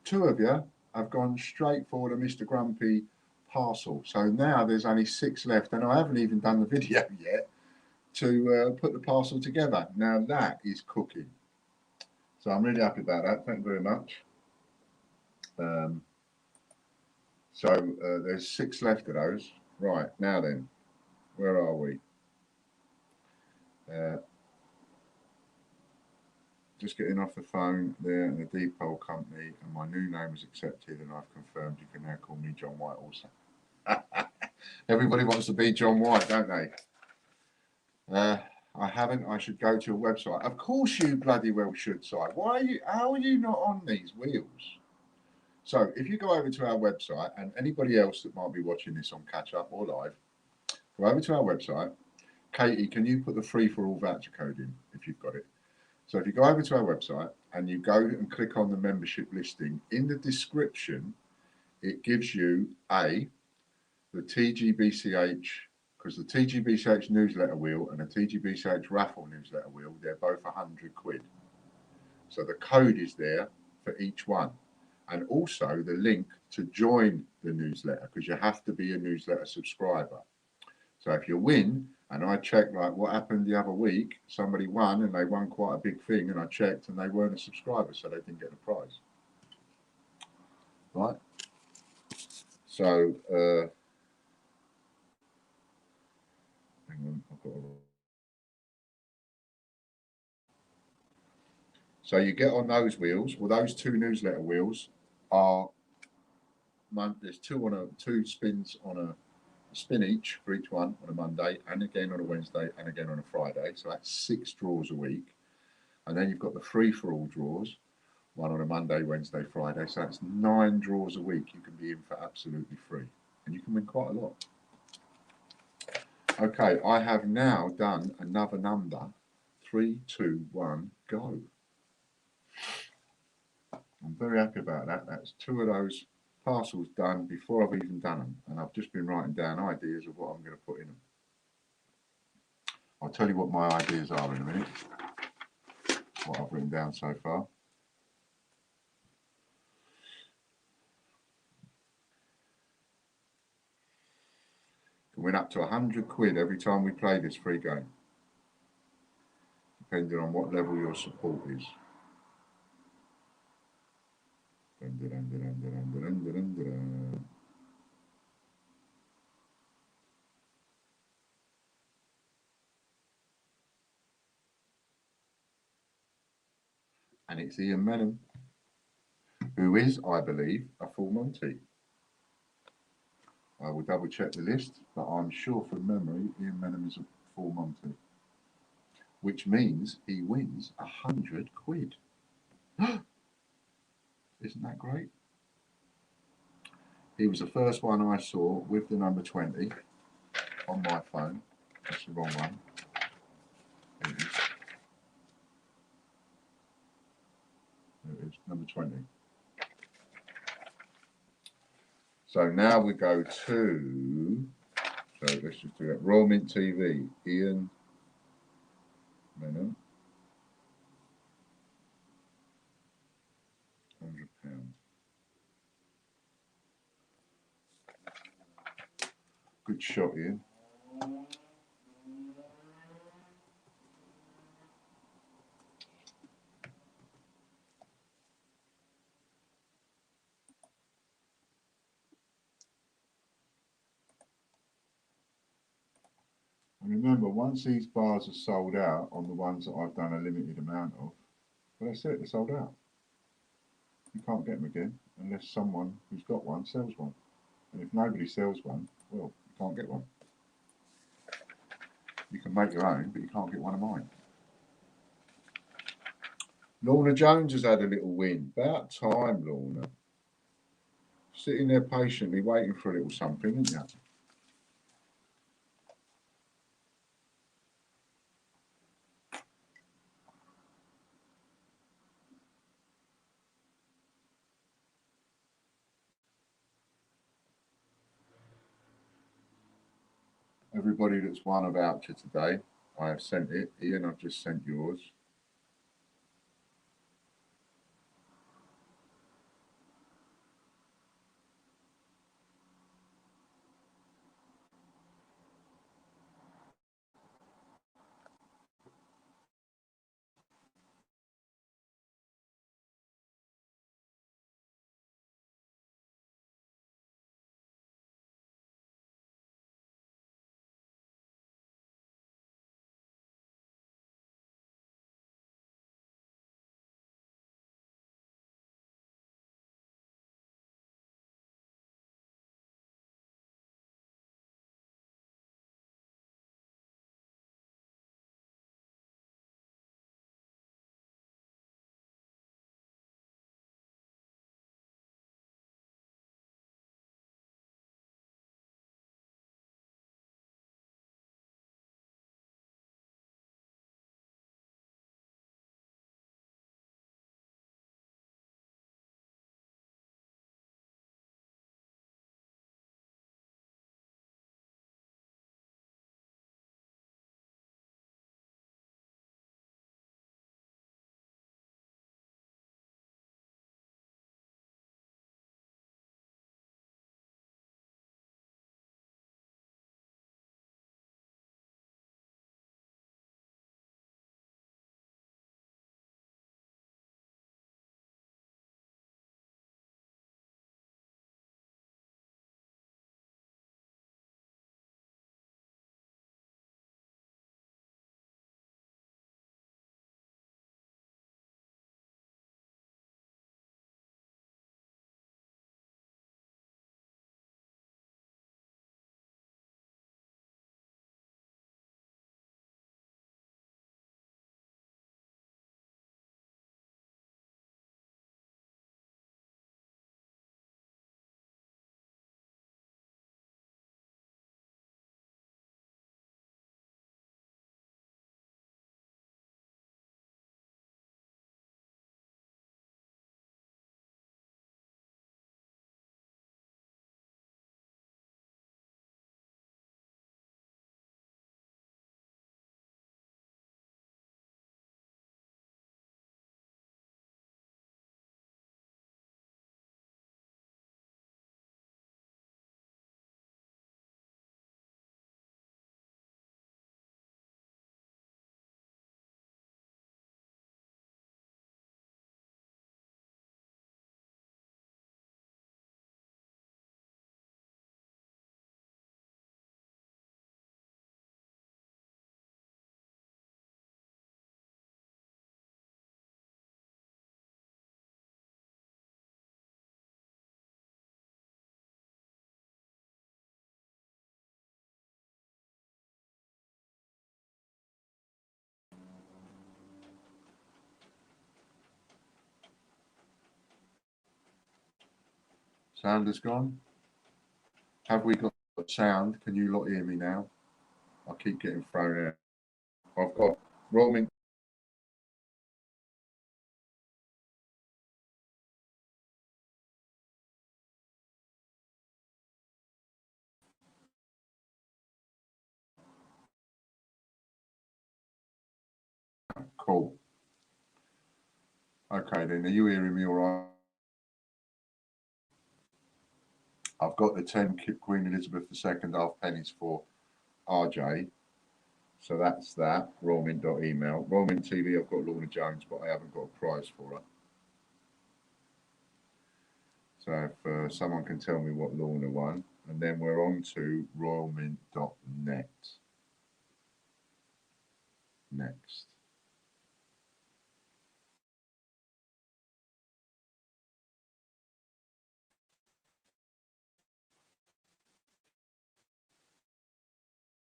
2 of you have gone straight for the Mr. Grumpy parcel. So now there's only 6 left, and I haven't even done the video yet to put the parcel together. Now that is cooking. So I'm really happy about that. Thank you very much. There's 6 left of those. Right, now then, where are we? Just getting off the phone there, and the Depot company, and my new name is accepted, and I've confirmed you can now call me John White also. Everybody wants to be John White, don't they? I haven't. I should go to a website. Of course you bloody well should, Si. Why are you? How are you not on these wheels? So if you go over to our website, and anybody else that might be watching this on catch up or live, go over to our website. Katie, can you put the free for all voucher code in if you've got it? So if you go over to our website and you go and click on the membership listing, in the description, it gives you the TGBCH, because the TGBCH newsletter wheel and the TGBCH raffle newsletter wheel, they're both 100 quid. So the code is there for each one. And also the link to join the newsletter, because you have to be a newsletter subscriber. So if you win, and I checked like what happened the other week, somebody won and they won quite a big thing, and I checked and they weren't a subscriber, so they didn't get the prize. Right? So, hang on, I've got a... So you get on those wheels. Well, those 2 newsletter wheels are, there's 2 spins on a spin each for each one on a Monday, and again on a Wednesday, and again on a Friday. So that's 6 draws a week. And then you've got the free-for-all draws, one on a Monday, Wednesday, Friday. So that's 9 draws a week you can be in for absolutely free. And you can win quite a lot. Okay, I have now done another number. 3, 2, 1, go. I'm very happy about that. That's 2 of those parcels done before I've even done them, and I've just been writing down ideas of what I'm going to put in them. I'll tell you what my ideas are in a minute, what I've written down so far. Can win up to 100 quid every time we play this free game, depending on what level your support is. And it's Ian Menham, who is, I believe, a full Monty. I will double check the list, but I'm sure from memory, Ian Menham is a full Monty, which means he wins 100 quid. Isn't that great? He was the first one I saw with the number 20 on my phone. That's the wrong one. There it is. There it is, number 20. So now we go to, so let's just do it. Royal Mint TV, Ian Menham, £100. Good shot, Ian. And remember, once these bars are sold out on the ones that I've done a limited amount of, well, that's it, they're sold out. You can't get them again unless someone who's got one sells one. And if nobody sells one, well, you can't get one. You can make your own, but you can't get one of mine. Lorna Jones has had a little win. About time, Lorna. Sitting there patiently waiting for a little something, isn't you? Everybody that's won a voucher today, I have sent it. Ian, I've just sent yours. Sound has gone. Have we got sound? Can you lot hear me now? I keep getting thrown out. I've got roaming. Cool. Okay, then, are you hearing me all right? I've got the 10 Queen Elizabeth II half pennies for RJ. So that's that. Roaming.email. Roaming TV, I've got Lorna Jones, but I haven't got a prize for her. So if someone can tell me what Lorna won. And then we're on to royalmint.net. next.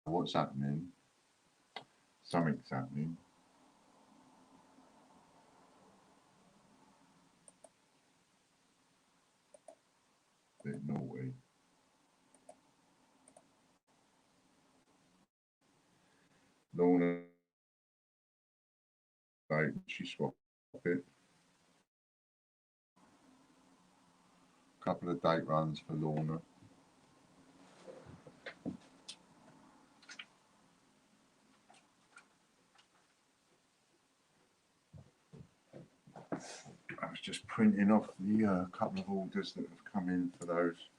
What's happening? Something's happening. Bit naughty. Lorna, she swapped it. Couple of date runs for Lorna. I was just printing off the couple of orders that have come in for those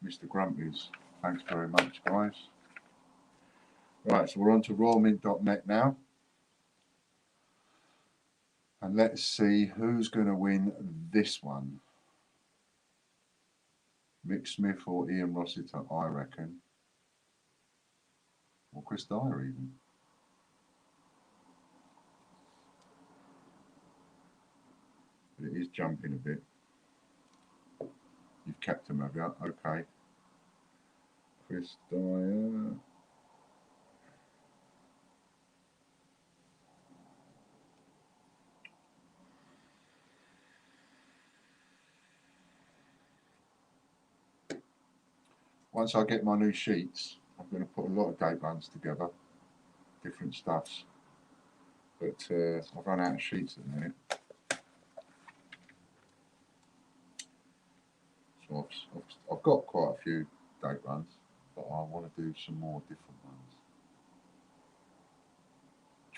Mr. Grumpies. Thanks very much, guys. Right, so we're on to royalmint.net now. And let's see who's going to win this one. Mick Smith or Ian Rossiter, I reckon. Or Chris Dyer even. But it is jumping a bit. You've kept them, have you? Okay. Chris Dyer. Once I get my new sheets, I'm going to put a lot of date runs together, different stuffs. But I've run out of sheets at the minute. So I've got quite a few date runs, but I want to do some more different ones.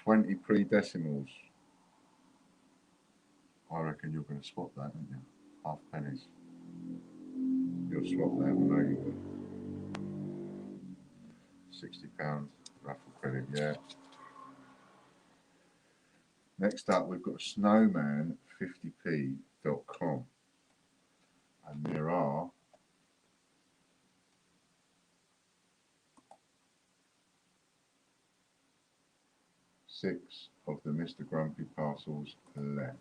20 pre-decimals. I reckon you're going to swap that, aren't you? Half pennies. You'll swap that, I know you will. £60 raffle credit, yeah. Next up, we've got snowman50p.com, and there are 6 of the Mr. Grumpy parcels left.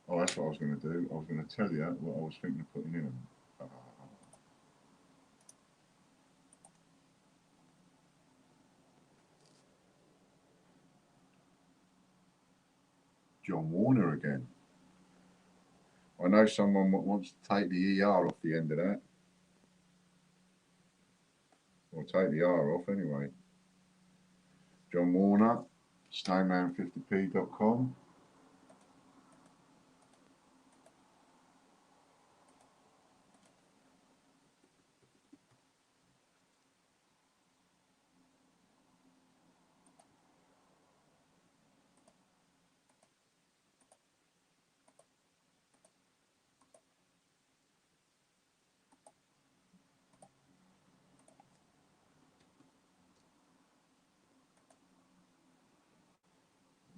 Oh, that's what I was going to do. I was going to tell you what I was thinking of putting in them. John Warner again. I know someone wants to take the ER off the end of that. Or take the R off anyway. John Warner, snowman50p.com.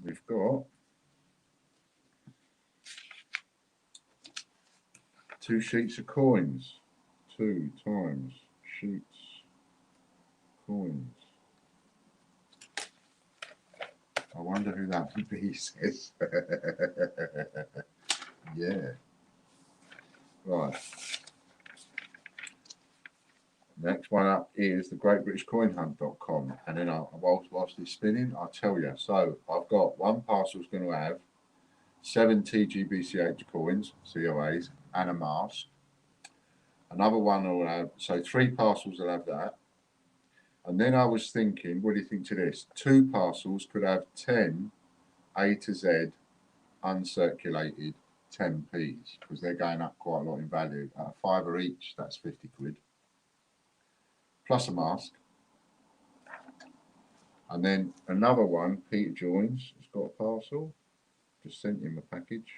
We've got 2 sheets of coins. 2 times sheets, coins. I wonder who that would be, says. Yeah. Right. Next one up is the greatbritishcoinhunt.com, and then whilst it's spinning, I'll tell you. So I've got one parcel's going to have 7 TGBCH coins, COAs, and a mask. Another one will have, so 3 parcels will have that. And then I was thinking, what do you think to this? 2 parcels could have 10 A to Z uncirculated 10p's, because they're going up quite a lot in value. At a £5 each, that's 50 quid. Plus a mask. And then another one, Peter Joins has got a parcel. Just sent him a package.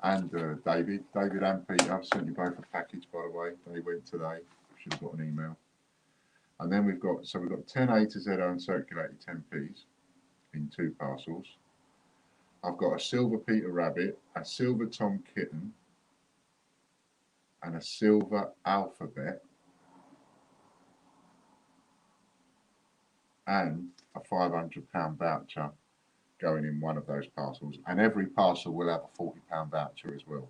And David and Peter, I've sent you both a package, by the way. They went today. Should have got an email. And then we've got 10 A to Z uncirculated 10p's in 2 parcels. I've got a silver Peter Rabbit, a silver Tom Kitten, and a silver alphabet and a £500 voucher going in one of those parcels. And every parcel will have a £40 voucher as well.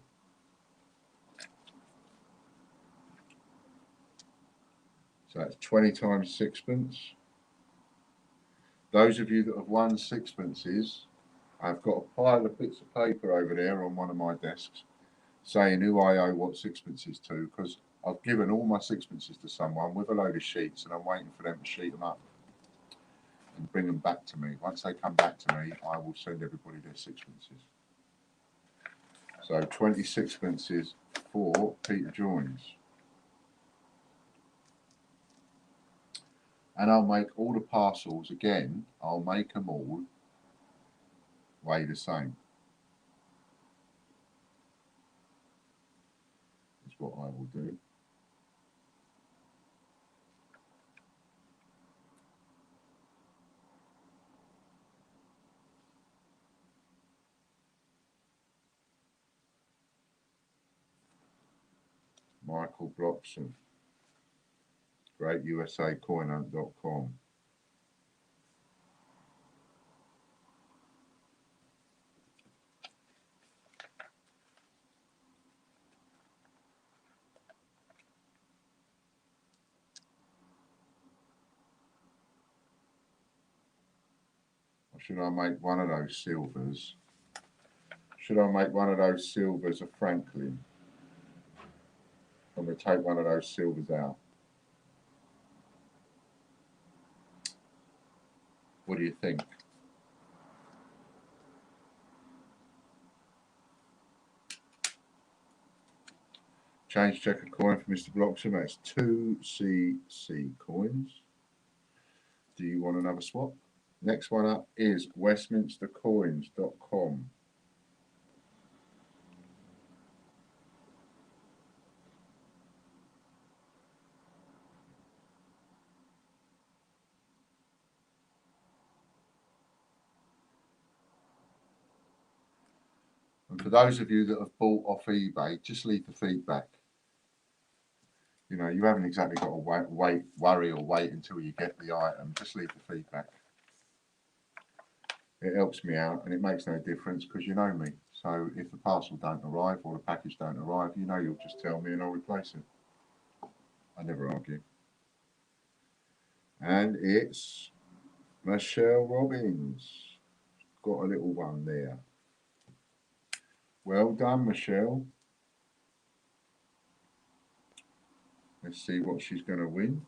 So that's 20 times sixpence. Those of you that have won sixpences, I've got a pile of bits of paper over there on one of my desks saying who I owe what sixpences to, because I've given all my sixpences to someone with a load of sheets and I'm waiting for them to sheet them up and bring them back to me. Once they come back to me, I will send everybody their sixpences. So 20 sixpences for Peter Joins. And I'll make all the parcels again, I'll make them all weigh the same. That's what I will do. Michael Bloxham, GreatUSACoinHunt.com. Or should I make one of those silvers? Should I make one of those silvers a Franklin? I'm going to take one of those silvers out. What do you think? Change check a coin for Mr. Bloxham. That's 2CC coins. Do you want another swap? Next one up is westminstercoins.com. And for those of you that have bought off eBay, just leave the feedback. You know, you haven't exactly got to worry until you get the item. Just leave the feedback. It helps me out and it makes no difference because you know me. So if the parcel don't arrive or the package don't arrive, you know you'll just tell me and I'll replace it. I never argue. And it's Michelle Robbins. Got a little one there. Well done, Michelle. Let's see what she's going to win.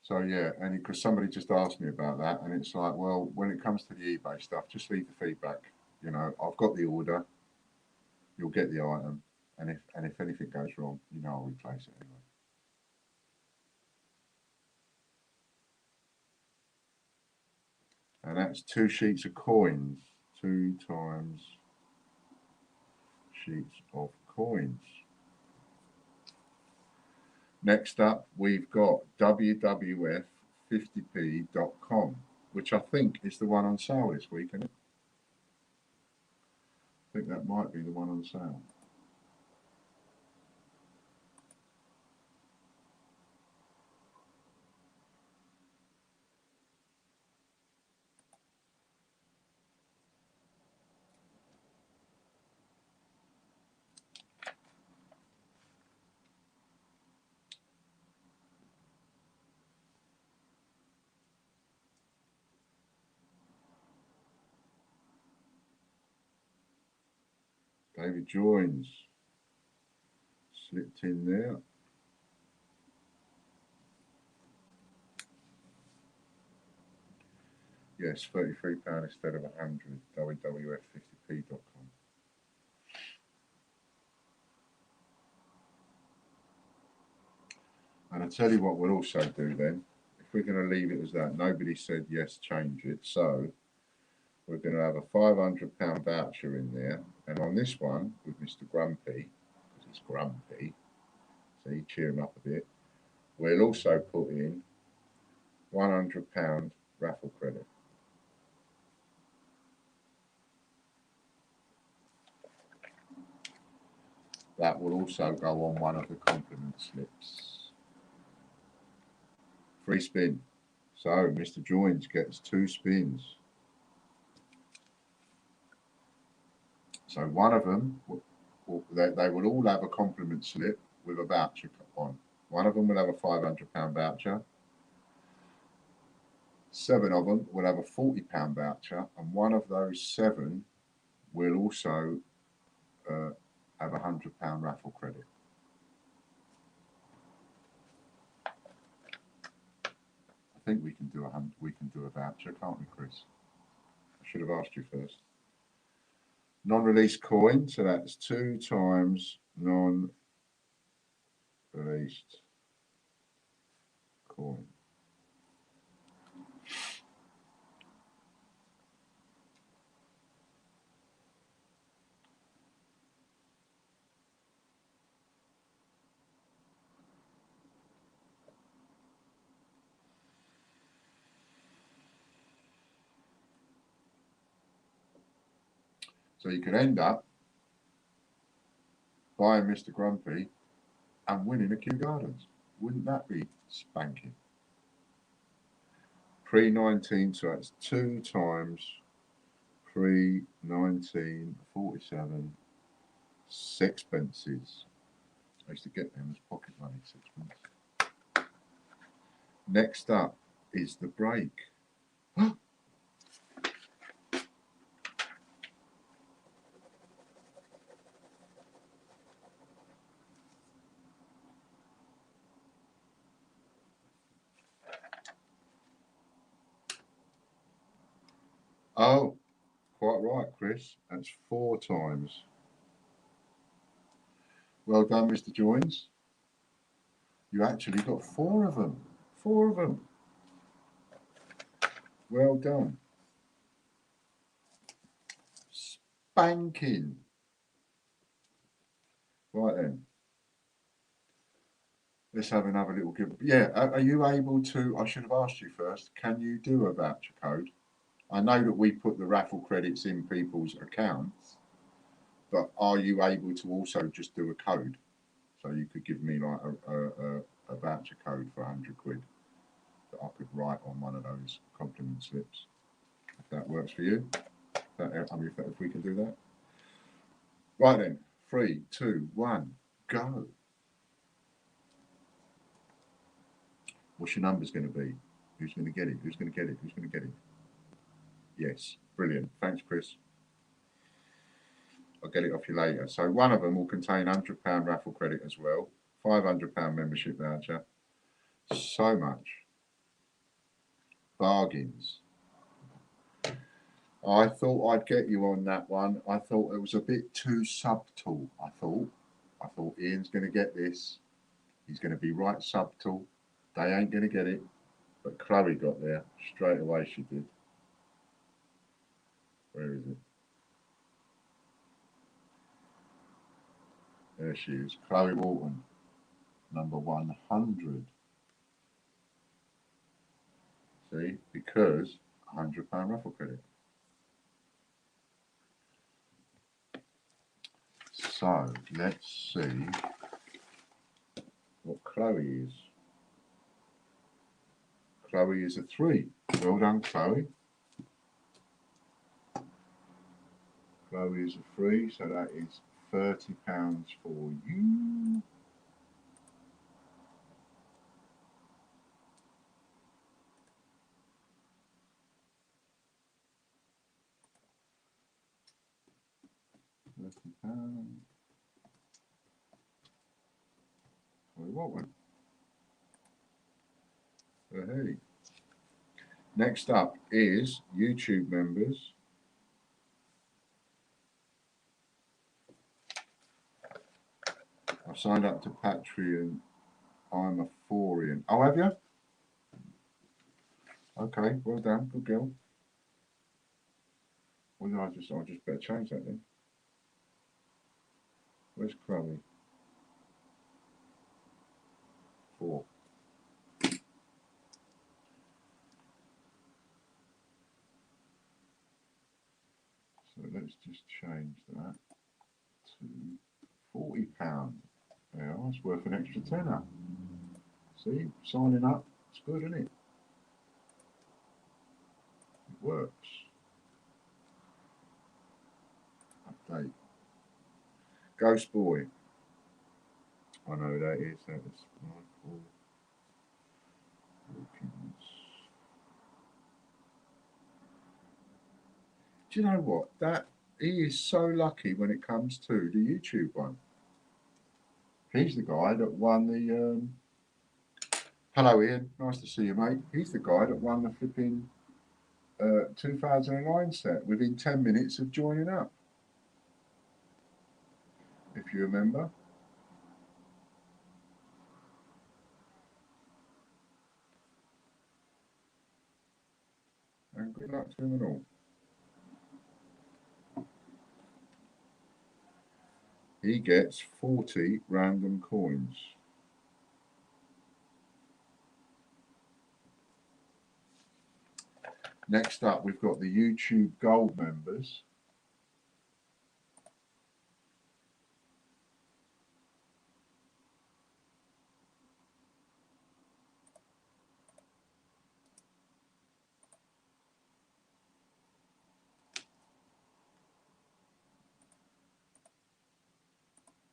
So yeah, and because somebody just asked me about that, and it's like, well, when it comes to the eBay stuff, just leave the feedback. You know, I've got the order, you'll get the item, and if anything goes wrong, you know I'll replace it anyway. And that's 2 sheets of coins, 2 times sheets of coins. Next up, we've got WWF50p.com, which I think is the one on sale this week, isn't it? I think that might be the one on sale. David Joins slipped in there. Yes, £33 instead of 100. WWF50p.com. And I tell you what we'll also do then. If we're going to leave it as that, nobody said yes, change it. So we're going to have a £500 voucher in there. And on this one, with Mr. Grumpy, because it's Grumpy, so you cheer him up a bit, we'll also put in £100 raffle credit. That will also go on one of the compliment slips. Free spin. So Mr. Joins gets 2 spins. So one of them, they will all have a compliment slip with a voucher on. One of them will have a £500 voucher. 7 of them will have a £40 voucher, and one of those 7 will also have a £100 raffle credit. I think we can do a voucher, can't we, Chris? I should have asked you first. Non-release coin, so that's 2 times non-released coin. So you could end up buying Mr. Grumpy and winning a Kew Gardens. Wouldn't that be spanking? Pre-19, so that's 2 times pre-19, 47 sixpences. I used to get them as pocket money, 6pence. Next up is the break. Oh, quite right, Chris. That's 4 times. Well done, Mr. Joins. You actually got 4 of them. 4 of them. Well done. Spanking. Right then. Let's have another little give. Yeah, are you able to? I should have asked you first. Can you do a voucher code? I know that we put the raffle credits in people's accounts, but are you able to also just do a code? So you could give me like a voucher code for 100 quid that I could write on one of those compliment slips. If that works for you, if we can do that. Right then, 3, 2, 1, go. What's your numbers going to be? Who's going to get it? Who's going to get it? Who's going to get it? Yes, brilliant. Thanks, Chris. I'll get it off you later. So one of them will contain £100 raffle credit as well, £500 membership voucher. So much. Bargains. I thought I'd get you on that one. I thought it was a bit too subtle. I thought Ian's going to get this. He's going to be right subtle. They ain't going to get it. But Chloe got there. Straight away she did. Where is it? There she is. Chloe Walton. Number 100. See? Because £100 raffle credit. So, let's see what Chloe is. Chloe is a 3. Well done, Chloe. Chloe is a 3, so that is £30 for you. £30. What one? Hey. Next up is YouTube members. I've signed up to Patreon. I'm a Forian. Oh, have you? Okay, well done. Good girl. Well, no, I just better change that then. Where's Chloe? 4. let's just change that to £40. Yeah, it's worth an extra tenner. See, signing up, it's good, isn't it? It works. Update. Ghost Boy. I know who that is. That is Michael Hawkins. Do you know what? That he is so lucky when it comes to the YouTube one. He's the guy that won the. Hello, Ian. Nice to see you, mate. He's the guy that won the flipping 2009 set within 10 minutes of joining up. If you remember. And good luck to him and all. He gets 40 random coins. Next up, we've got the YouTube Gold members.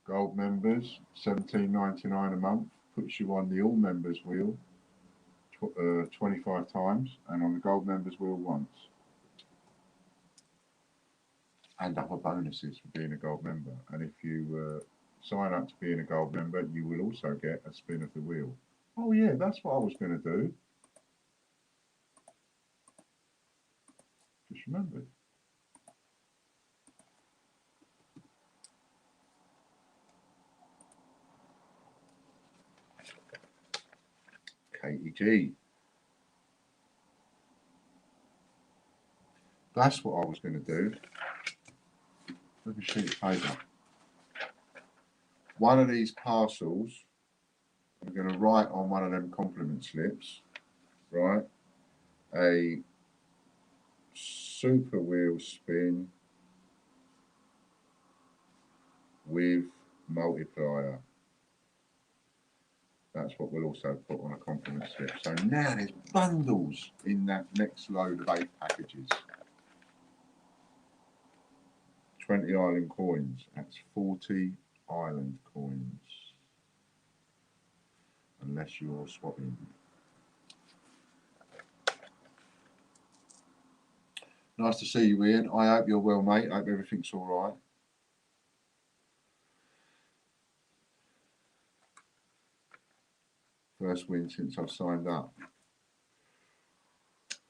Gold members, $17.99 a month, puts you on the all members wheel 25 times, and on the gold members wheel once. And other bonuses for being a gold member. And if you sign up to being a gold member, you will also get a spin of the wheel. Oh yeah, that's what I was going to do. Just remembered. Katie G. That's what I was going to do. Look at sheet of paper. One of these parcels, I'm going to write on one of them compliment slips, right? A super wheel spin with multiplier. That's what we'll also put on a compliment slip. So now there's bundles in that next load of 8 packages. 20 island coins. That's 40 island coins. Unless you're swapping. Nice to see you, Ian. I hope you're well, mate. I hope everything's all right. First win since I've signed up.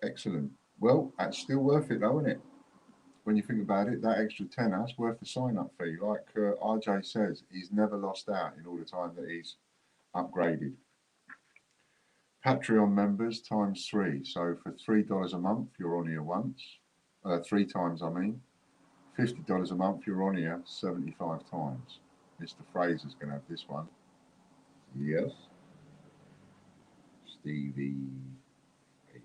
Excellent. Well, that's still worth it though, isn't it? When you think about it, that extra tenner is worth the sign-up fee. Like RJ says, he's never lost out in all the time that he's upgraded. Patreon members times 3. So for $3 a month, you're on here once. 3 times, I mean. $50 a month, you're on here 75 times. Mr. Fraser's going to have this one. Yes. Stevie Fraser.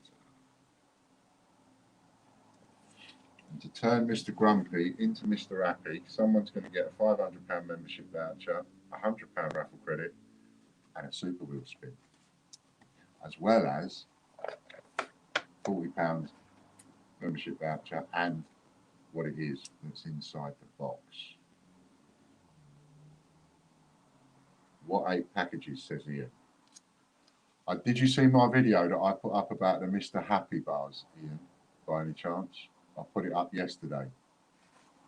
And to turn Mr. Grumpy into Mr. Happy, someone's going to get a £500 membership voucher, a £100 raffle credit, and a super wheel spin, as well as £40 membership voucher and what it is that's inside the box. What 8 packages says here? Did you see my video that I put up about the Mr. Happy bars, Ian, by any chance? I put it up yesterday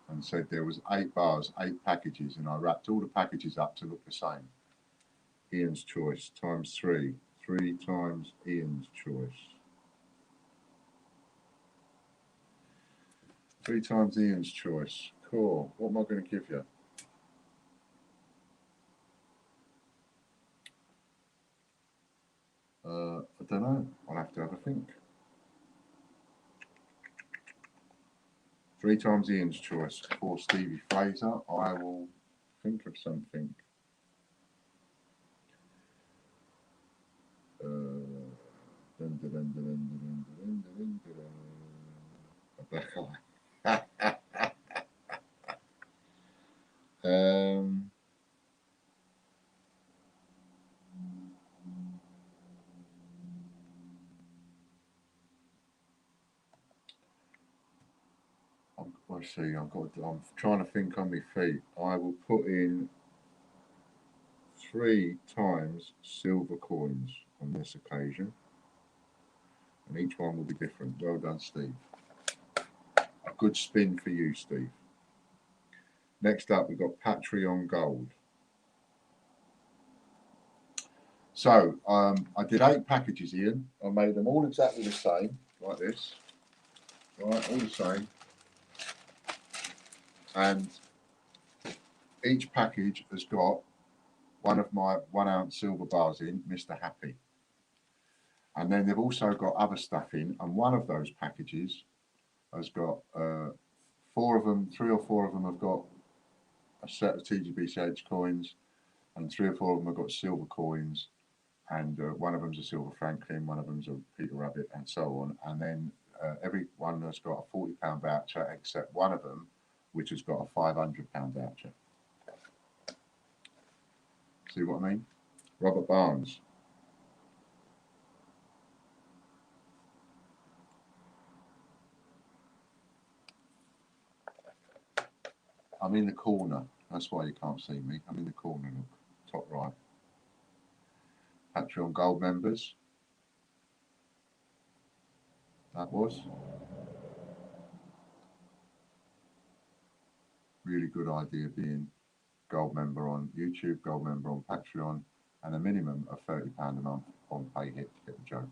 and said there was 8 bars, 8 packages, and I wrapped all the packages up to look the same. Ian's choice times 3. 3 times Ian's choice. 3 times Ian's choice. Cool. What am I going to give you? I don't know. I'll have to have a think. 3 times Ian's choice for Stevie Fraser. I will think of something. A black eye. let's see, I'm trying to think on my feet. I will put in 3 times silver coins on this occasion, and each one will be different. Well done, Steve. A good spin for you, Steve. Next up, we've got Patreon Gold. So I did 8 packages, Ian. I made them all exactly the same, like this. Right, all the same. And each package has got one of my 1 ounce silver bars in, Mr. Happy. And then they've also got other stuff in, and one of those packages has got 4 of them, 3 or 4 of them have got a set of TGBCH coins, and 3 or 4 of them have got silver coins, and one of them's a Silver Franklin, one of them's a Peter Rabbit, and so on. And then every one has got a £40 voucher, except one of them, which has got a £500 voucher. See what I mean? Robert Barnes. I'm in the corner. That's why you can't see me. I'm in the corner, look, top right. Patreon Gold members. That was. Really good idea being gold member on YouTube, gold member on Patreon, and a minimum of £30 a month on PayHit to get the Joker.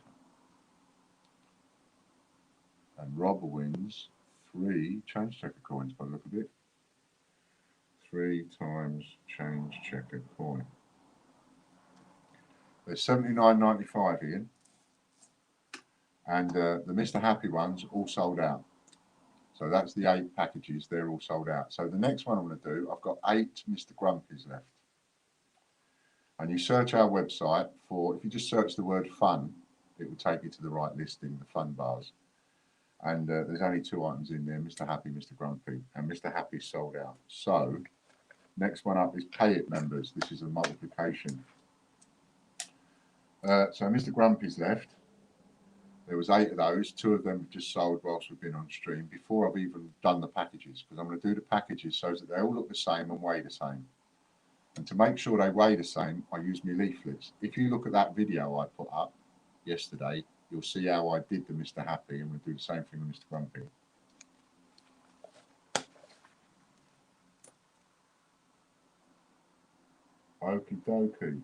And Rob wins 3 change checker coins by the look of it. 3 times change checker coin. There's $79.95, Ian. And the Mr. Happy ones all sold out. So that's the 8 packages, they're all sold out. So the next one I'm going to do, I've got 8 Mr. Grumpies left. And you search our website for, if you just search the word fun, it will take you to the right listing, the fun bars. And there's only 2 items in there, Mr. Happy, Mr. Grumpy. And Mr. Happy sold out. So next one up is Pay It members. This is a multiplication. So Mr. Grumpy's left. There was 8 of those. 2 of them have just sold whilst we've been on stream before I've even done the packages, because I'm going to do the packages so that they all look the same and weigh the same. And to make sure they weigh the same, I use my leaflets. If you look at that video I put up yesterday, you'll see how I did the Mr. Happy, and we'll do the same thing with Mr. Grumpy. Okie dokie.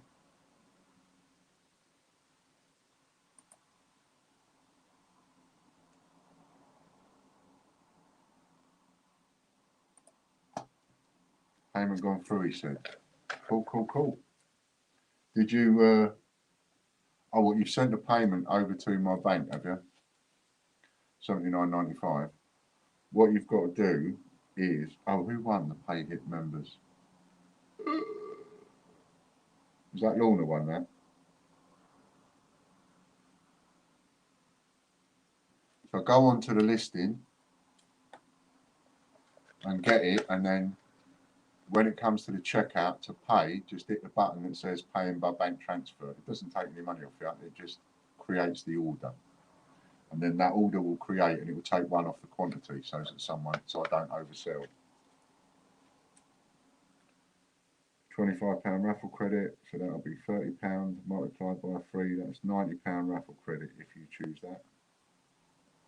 Payment gone through, he said. Cool, cool, cool. Did you, oh, well, you've sent the payment over to my bank, have you? $79.95. What you've got to do is, oh, who won the Pay Hit members? Was that Lorna won that? So go on to the listing and get it, and then when it comes to the checkout to pay, just hit the button that says paying by bank transfer. It doesn't take any money off you, it just creates the order. And then that order will create, and it will take 1 off the quantity so I don't oversell. £25 raffle credit, so that'll be £30 multiplied by 3, that's £90 raffle credit if you choose that.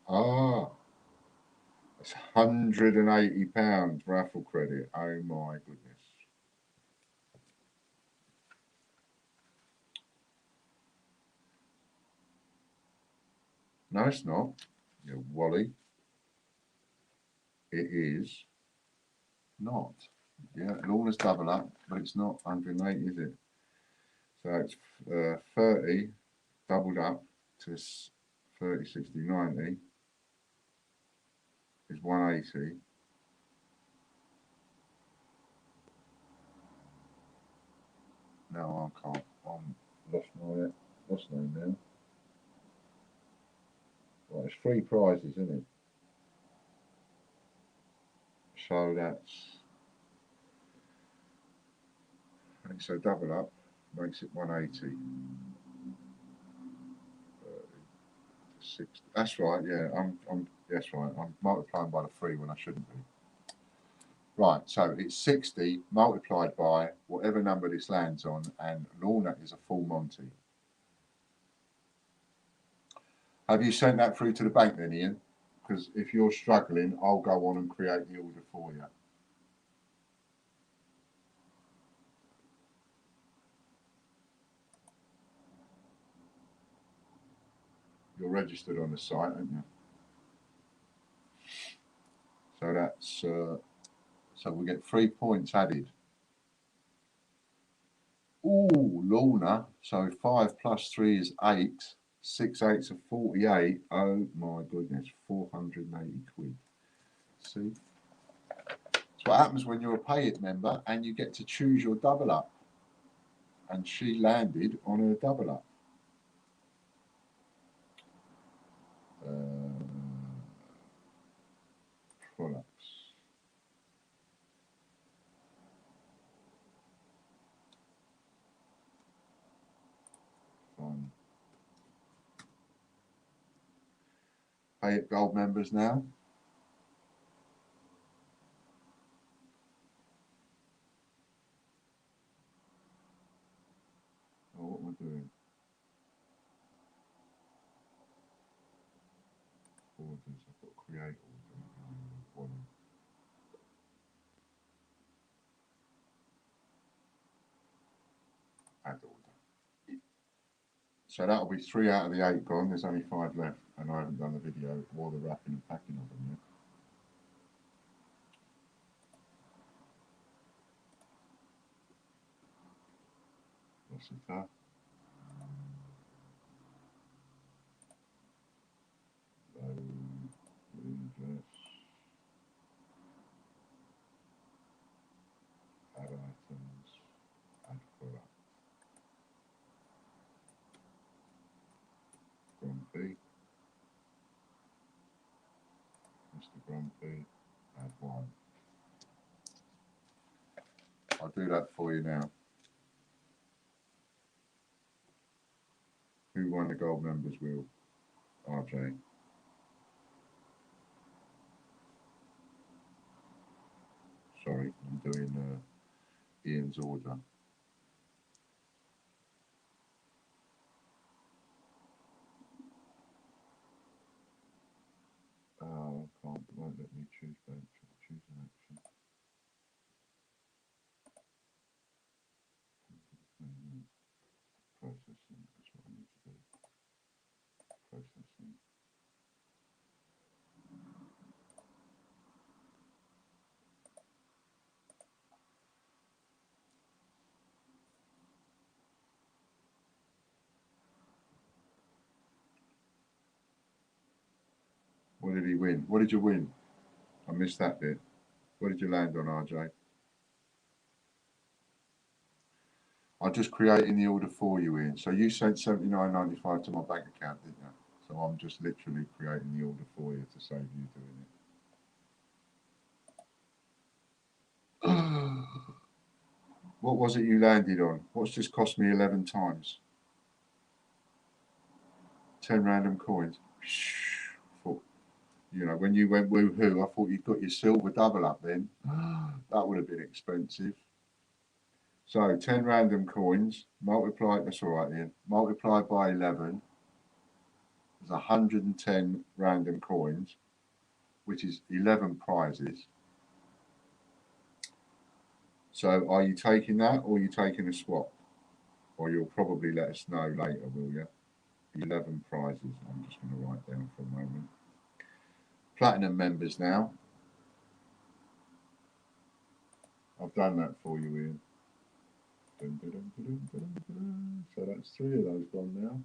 Ah, it's £180 raffle credit. Oh my goodness. No, it's not. You Wally. It is not. Yeah, Lorna's double up, but it's not 180, is it? So it's 30 doubled up to 30, 60, 90 is 180. No, I can't. Lost my name now. Right, it's 3 prizes, isn't it? So that's, so double up makes it 180. 6. That's right. Yeah, that's right. I'm multiplying by the 3 when I shouldn't be. Right, so it's 60 multiplied by whatever number this lands on, and Lorna is a full Monty. Have you sent that through to the bank then, Ian? Because if you're struggling, I'll go on and create the order for you. You're registered on the site, aren't you? So that's so we get 3 points added. Ooh, Lorna. So 5 plus 3 is 8. 6 8s are 48. Oh my goodness, 480 quid. See? That's what happens when you're a Pay It member and you get to choose your double up. And she landed on a double up. Products. Fine. Pay It Gold members now. Oh, what am I doing? Orders. I've got to create orders. Add order. So that'll be 3 out of the 8 gone. There's only 5 left, and I haven't done the video or the wrapping and packing of them yet. What's it that? Address. Add items. Add product. Grumpy. Mr. Grumpy. Add 1. I'll do that for you now. Who won the gold members wheel? RJ. Sorry, I'm doing Ian's order. Oh, I can't, it won't let me choose an action. Processing, that's what I need to do. Processing. What did he win? What did you win? I missed that bit. What did you land on, RJ? I'm just creating the order for you, Ian. So you sent $79.95 to my bank account, didn't you? So I'm just literally creating the order for you to save you doing it. What was it you landed on? What's just cost me 11 times? 10 random coins. You know, when you went woohoo, I thought you'd got your silver double up then. That would have been expensive. So 10 random coins, multiplied, that's all right, Ian, multiplied by 11 is 110 random coins, which is 11 prizes. So are you taking that, or are you taking a swap? Or you'll probably let us know later, will you? 11 prizes. I'm just going to write down for a moment. Platinum members now. I've done that for you, Ian. Dun, dun, dun, dun, dun, dun. So that's 3 of those gone now.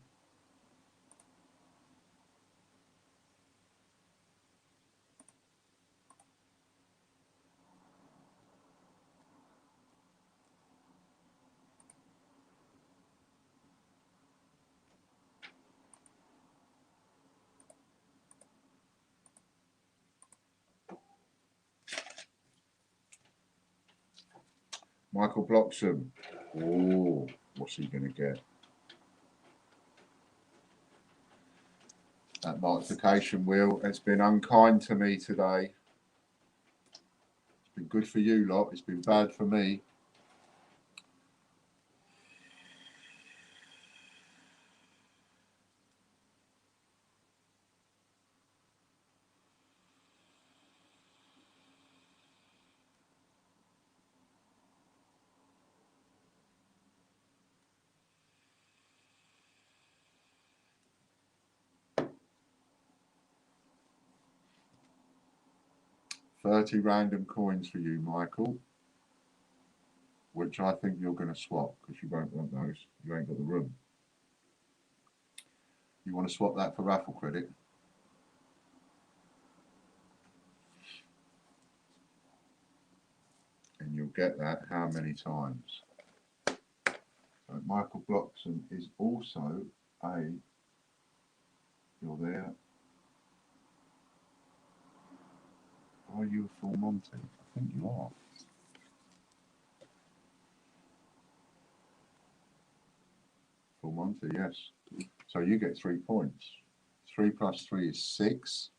Michael Bloxham. Oh, what's he going to get? that multiplication wheel. It's been unkind to me today. It's been good for you lot. It's been bad for me. $30 random coins for you, Michael, which I think you're going to swap because you won't want those. You ain't got the room. You want to swap that for raffle credit? And you'll get that how many times? So Michael Bloxham is also you're there. Are you a full Monty? I think you are. Full Monty, yes. So you get 3 points. 3 plus 3 is 6.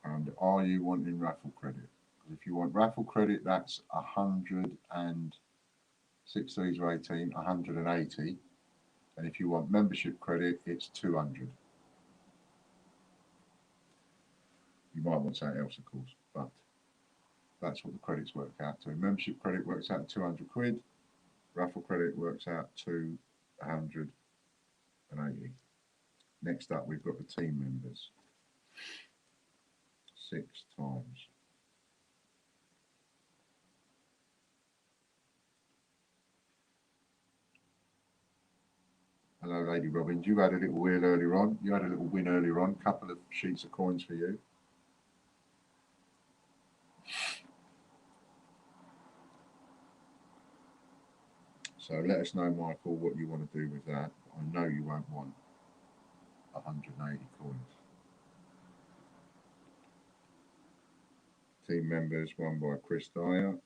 And are you wanting raffle credit? Because if you want raffle credit, that's 100 and 6 threes are 18, 180. And if you want membership credit, it's 200. You might want something else, of course, but that's what the credits work out to. Membership credit works out 200 quid. Raffle credit works out to 180. Next up, we've got the team members. 6 times. Hello, Lady Robbins. You had a little wheel earlier on. You had a little win earlier on. Couple of sheets of coins for you. So let us know, Michael, what you want to do with that. I know you won't want 180 coins. Team members, won by Chris Dyer.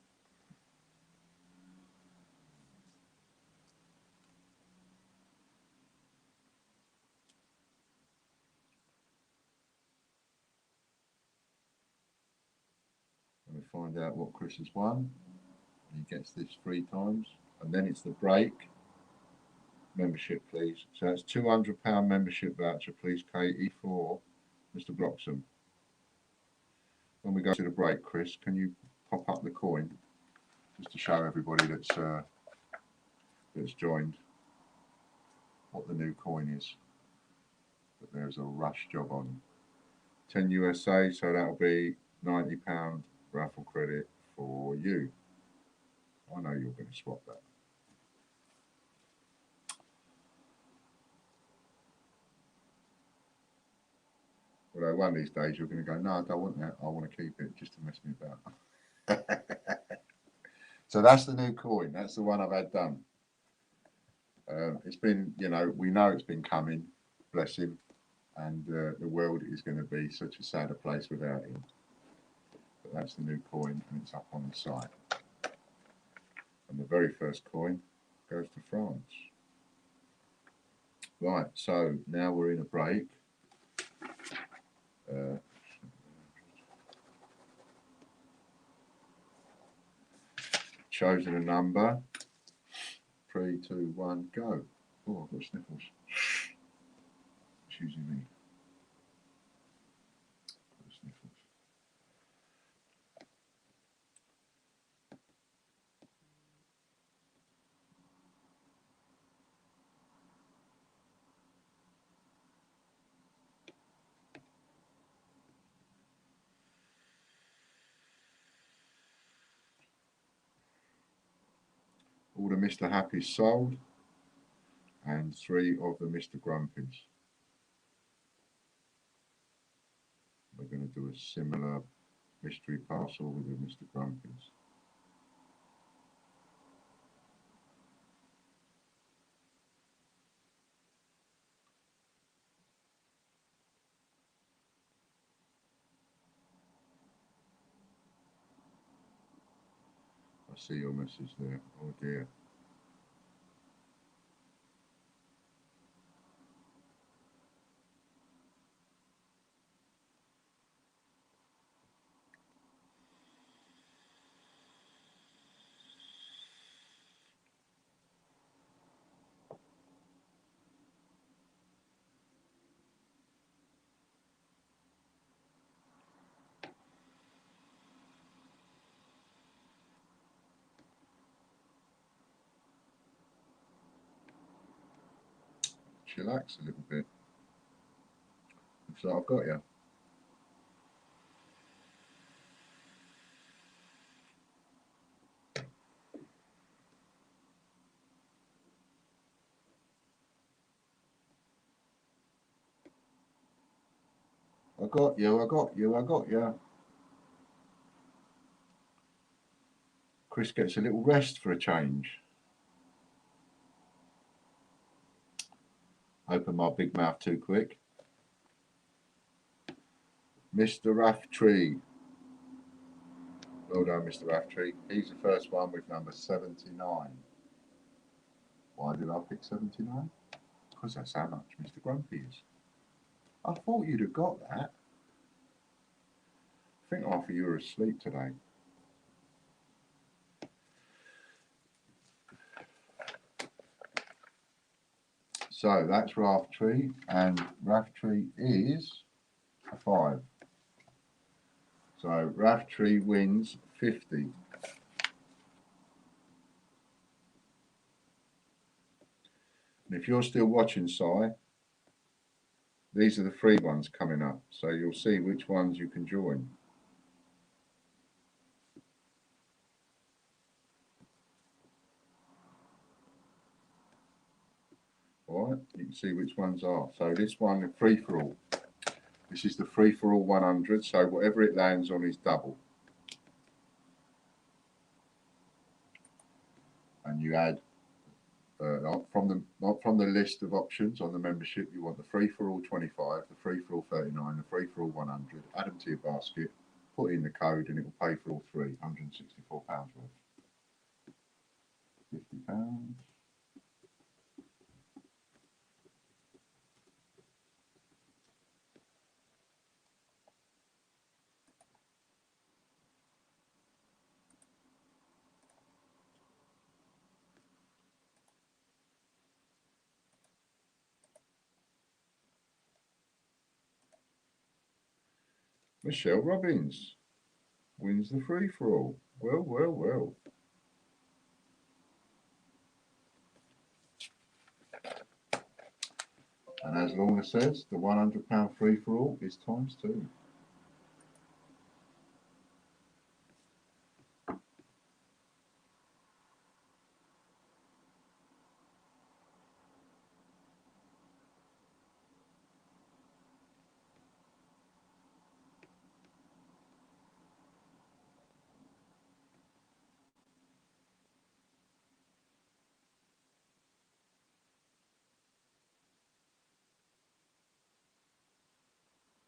Let me find out what Chris has won. He gets this 3 times. And then it's the break. Membership, please. So that's £200 membership voucher, please, Katie, for Mr. Bloxham. When we go to the break, Chris, can you pop up the coin just to show everybody that's joined what the new coin is that there's a rush job on. 10 USA, so that'll be £90 raffle credit for you. I know you're going to swap that. Although one of these days you're going to go, no, I don't want that. I want to keep it just to mess me about. So that's the new coin. That's the one I've had done. It's been, you know, we know it's been coming, bless him. And the world is going to be such a sadder place without him. But that's the new coin and it's up on the site. And the very first coin goes to France. Right, so now we're in a break. Chosen a number. 3, 2, 1, go. Oh, I've got sniffles. Excuse me. Sniffles. All the Mr. Happy's sold, and 3 of the Mr. Grumpy's. We're going to do a similar mystery parcel with the Mr. Grumpy's. I see your message there. Oh dear. chillax a little bit. Looks like I've got you. I got you, I got you, I got you. Chris gets a little rest for a change. Open my big mouth too quick. Mr. Raftree. Well done, Mr. Raftree. He's the first one with number 79. Why did I pick 79? Because that's how much Mr. Grumpy is. I thought you'd have got that. I think half of you are asleep today. So that's Raftree, and Raftree is a 5. So Raftree wins 50. And if you're still watching, Si, these are the free ones coming up, so you'll see which ones you can join. All right, you can see which ones are. So this one, free for all. This is the free for all 100. So whatever it lands on is double. And you add not from the list of options on the membership. You want the free for all 25, the free for all 39, the free for all 100. Add them to your basket. Put in the code, and it will pay for all three. £164 worth. £50. Michelle Robbins wins the free-for-all. Well, well, well. And as Lorna says, the £100 free-for-all is ×2.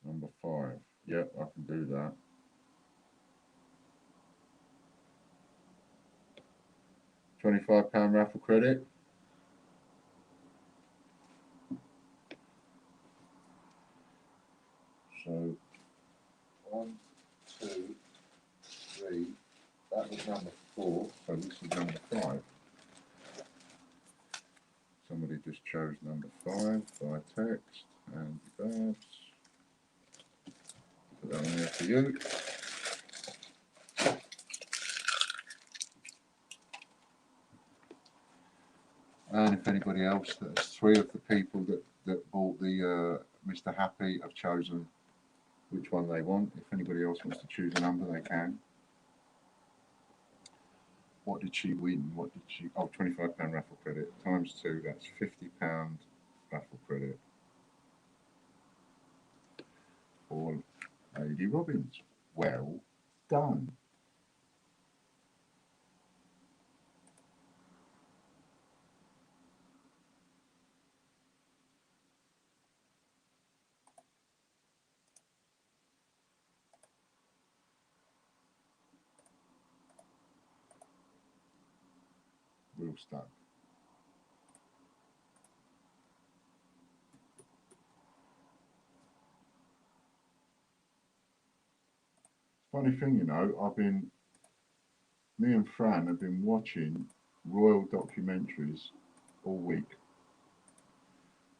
Number 5. Yep, I can do that. £25 raffle credit. So 1, 2, 3. That was number 4. So this is number 5. Somebody just chose number 5 by text, and Babs. Put that on there for you. And if anybody else, there's 3 of the people that bought the Mr. Happy have chosen which one they want. If anybody else wants to choose a number, they can. What did she win? What did she? Oh, £25 raffle credit ×2. That's £50 raffle credit for Lady Robbins. Well done. Real stuck. Funny thing, you know, me and Fran have been watching royal documentaries all week.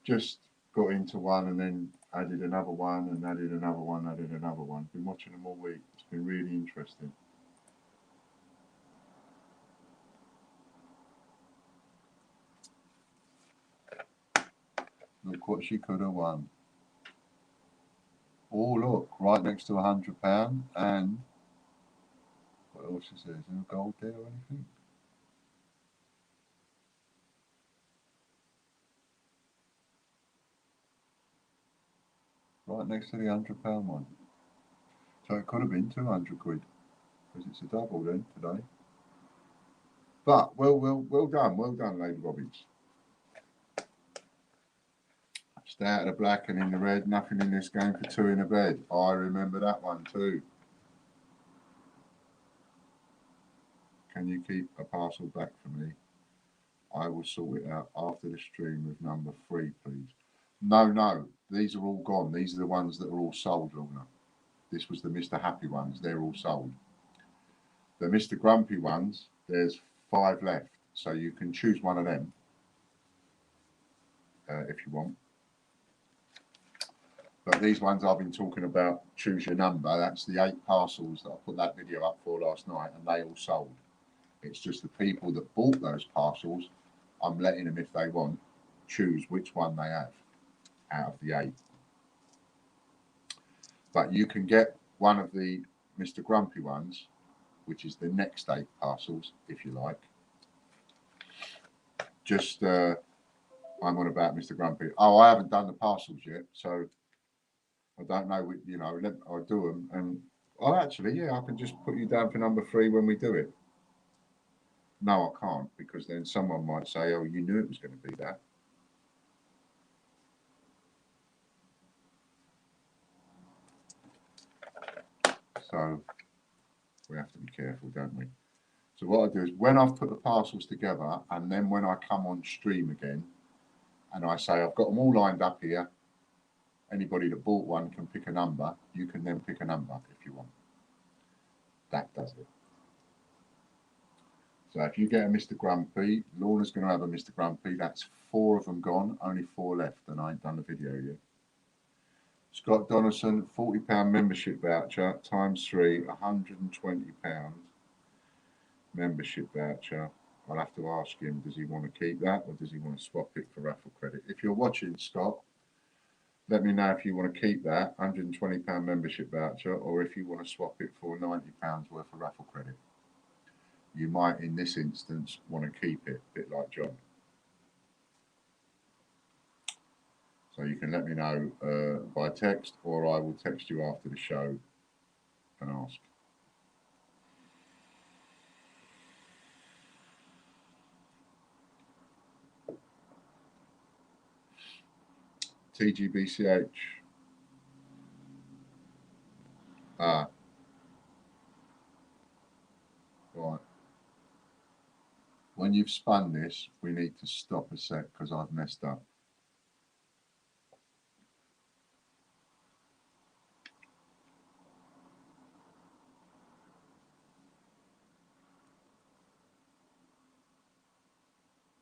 Just got into one and then added another one and added another one, added another one. Been watching them all week. It's been really interesting. Look what she could have won. Oh, look, right next to £100. And what else is there? Is there gold there or anything? Right next to the £100 one. So it could have been 200 quid because it's a double then today. But well done, Lady Bobbies. Stay out of the black and in the red. Nothing in this game for two in a bed. I remember that one too. Can you keep a parcel back for me? I will sort it out after the stream with number 3, please. No, these are all gone. These are the ones that are all sold, Lorna. This was the Mr. Happy ones. They're all sold. The Mr. Grumpy ones, there's 5 left. So you can choose one of them if you want. But these ones I've been talking about, choose your number. That's the 8 parcels that I put that video up for last night, and they all sold. It's just the people that bought those parcels, I'm letting them, if they want, choose which one they have out of the 8. But you can get one of the Mr. Grumpy ones, which is the next 8 parcels, if you like. Just, I'm on about Mr. Grumpy. Oh, I haven't done the parcels yet, so I don't know, you know, I'll do them. And, oh, actually, yeah, I can just put you down for number 3 when we do it. No, I can't, because then someone might say, oh, you knew it was going to be that. So we have to be careful, don't we? So what I do is when I've put the parcels together, and then when I come on stream again and I say I've got them all lined up here, anybody that bought one can pick a number. You can then pick a number if you want. That does it. So if you get a Mr. Grumpy, Lorna's going to have a Mr. Grumpy. That's 4 of them gone, only 4 left, and I ain't done the video yet. Scott Donaldson, £40 membership voucher, times 3, £120 membership voucher. I'll have to ask him, does he want to keep that or does he want to swap it for raffle credit? If you're watching, Scott, let me know if you want to keep that £120 membership voucher or if you want to swap it for £90 worth of raffle credit. You might, in this instance, want to keep it, a bit like John. So you can let me know by text, or I will text you after the show and ask. TGBCH. Right. When you've spun this, we need to stop a sec because I've messed up.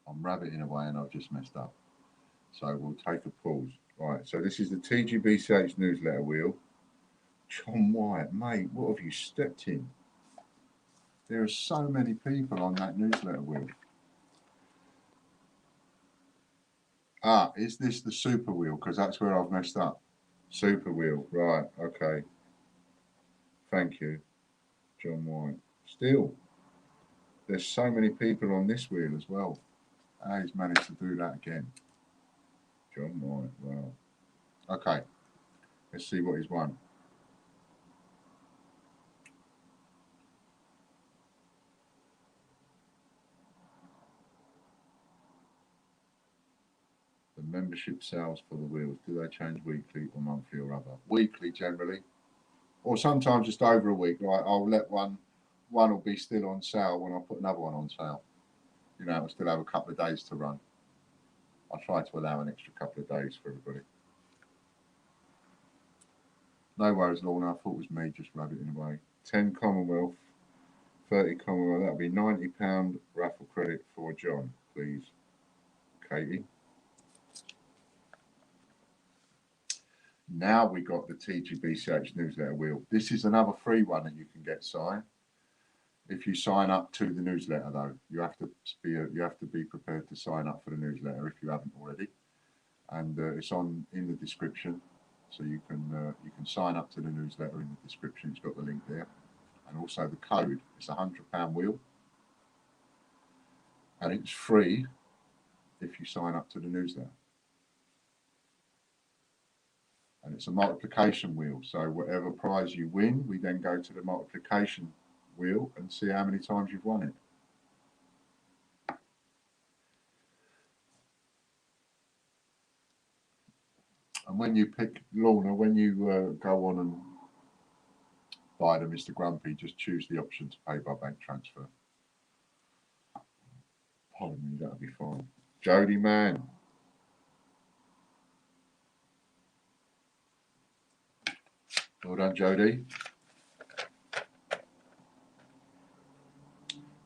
I'm rabbiting away and I've just messed up. So we'll take a pause. Right, so this is the TGBCH newsletter wheel. John White, mate, what have you stepped in? There are so many people on that newsletter wheel. Ah, is this the super wheel? Because that's where I've messed up. Super wheel, right, okay. Thank you, John White. Still, there's so many people on this wheel as well. Ah, he's managed to do that again. John White, wow. Okay, let's see what he's won. The membership sales for the wheels, do they change weekly or monthly or other? Weekly generally, or sometimes just over a week. Like I'll let one will be still on sale when I put another one on sale. You know, it'll still have a couple of days to run. I try to allow an extra couple of days for everybody. No worries, Lorna. I thought it was me just rabbiting away. 10 Commonwealth, 30 Commonwealth. That'll be £90 raffle credit for John, please, Katie. Now we got the TGBCH newsletter wheel. This is another free one that you can get signed. If you sign up to the newsletter, though, you have to be prepared to sign up for the newsletter if you haven't already. and it's on in the description, so you can sign up to the newsletter in the description. It's got the link there, and also the code. It's £100 wheel, and it's free if you sign up to the newsletter. And it's a multiplication wheel, so whatever prize you win, we then go to the multiplication wheel and see how many times you've won it. And when you pick, Lorna, when you go on and buy the Mr. Grumpy, just choose the option to pay by bank transfer. Pardon me, that'll be fine. Jody, man. Well done, Jody.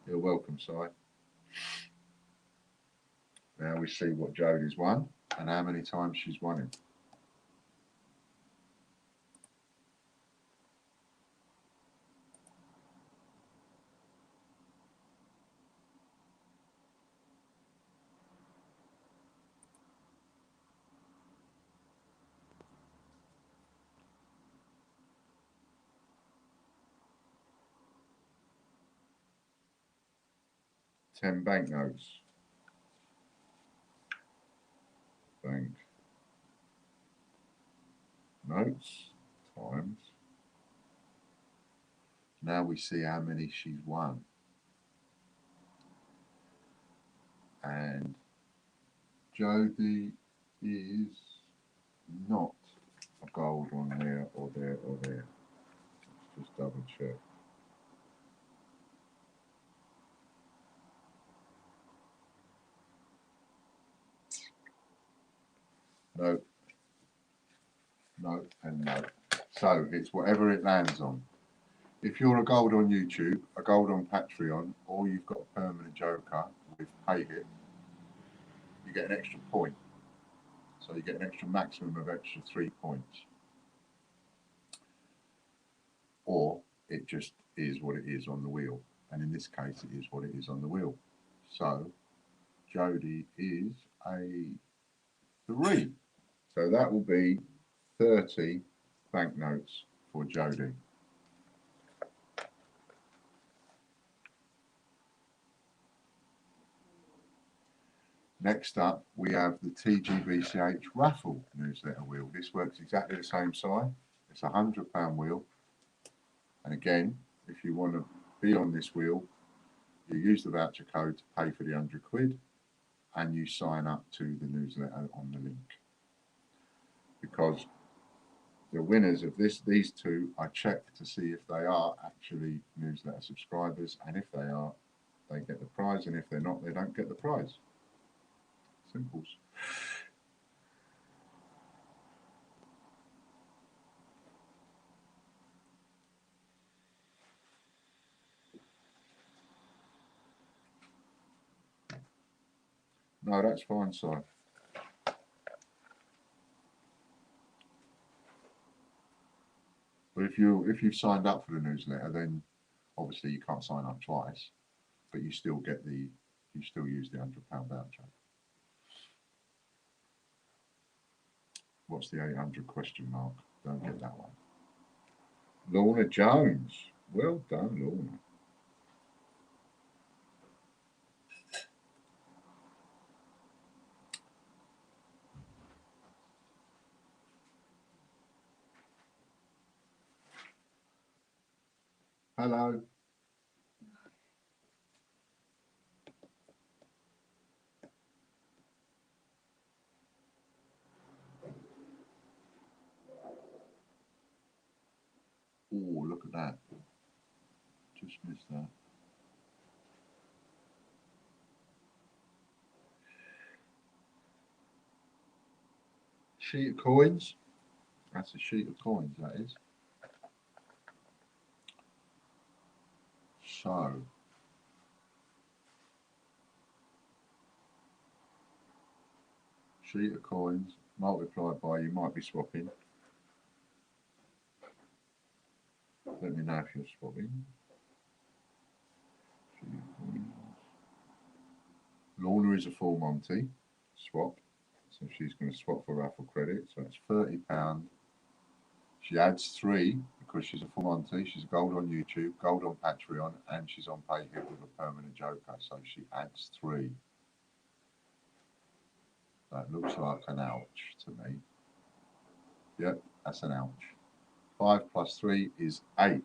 You're welcome, Si. Now we see what Jody's won and how many times she's won it. $10 banknotes. Bank notes times. Now we see how many she's won. And Jody is not a gold one there or there or there. Let's just double check. No, no, and no. So it's whatever it lands on. If you're a gold on YouTube, a gold on Patreon, or you've got a permanent joker with PayHip, you get an extra point. So you get an extra maximum of extra 3 points. Or it just is what it is on the wheel. And in this case, it is what it is on the wheel. So Jody is a 3. So that will be 30 banknotes for Jody. Next up, we have the TGBCH raffle newsletter wheel. This works exactly the same size. It's a £100 wheel. And again, if you want to be on this wheel, you use the voucher code to pay for the £100 and you sign up to the newsletter on the link. Because the winners of these two, I check to see if they are actually newsletter subscribers, and if they are, they get the prize, and if they're not, they don't get the prize. Simples. No, that's fine, Si. But if you've signed up for the newsletter, then obviously you can't sign up twice, but you still use the £100 voucher. What's the 800 question mark? Don't get that one. Lorna Jones. Well done, Lorna. Hello. Oh, look at that. Just missed that. Sheet of coins. That's a sheet of coins, that is. So, sheet of coins multiplied by, you might be swapping. Let me know if you're swapping. Sheet of coins. Lorna is a full Monty. Swap. So she's going to swap for raffle credit. So that's £30. She adds 3 because she's a full Monty. She's gold on YouTube, gold on Patreon, and she's on PayHip with a permanent joker. So she adds 3. That looks like an ouch to me. Yep, that's an ouch. 5 plus 3 is 8.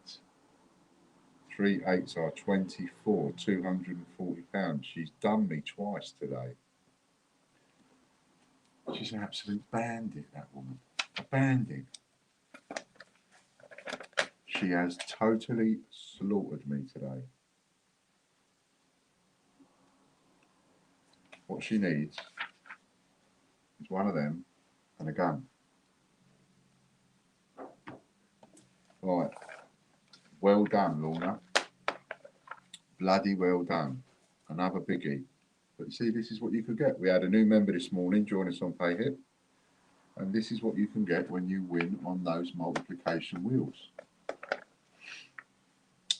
3 8s are 24, £240. She's done me twice today. She's an absolute bandit, that woman. A bandit. She has totally slaughtered me today. What she needs is one of them and a gun. Right. Well done, Lorna. Bloody well done. Another biggie. But you see, this is what you could get. We had a new member this morning join us on PayHip. And this is what you can get when you win on those multiplication wheels.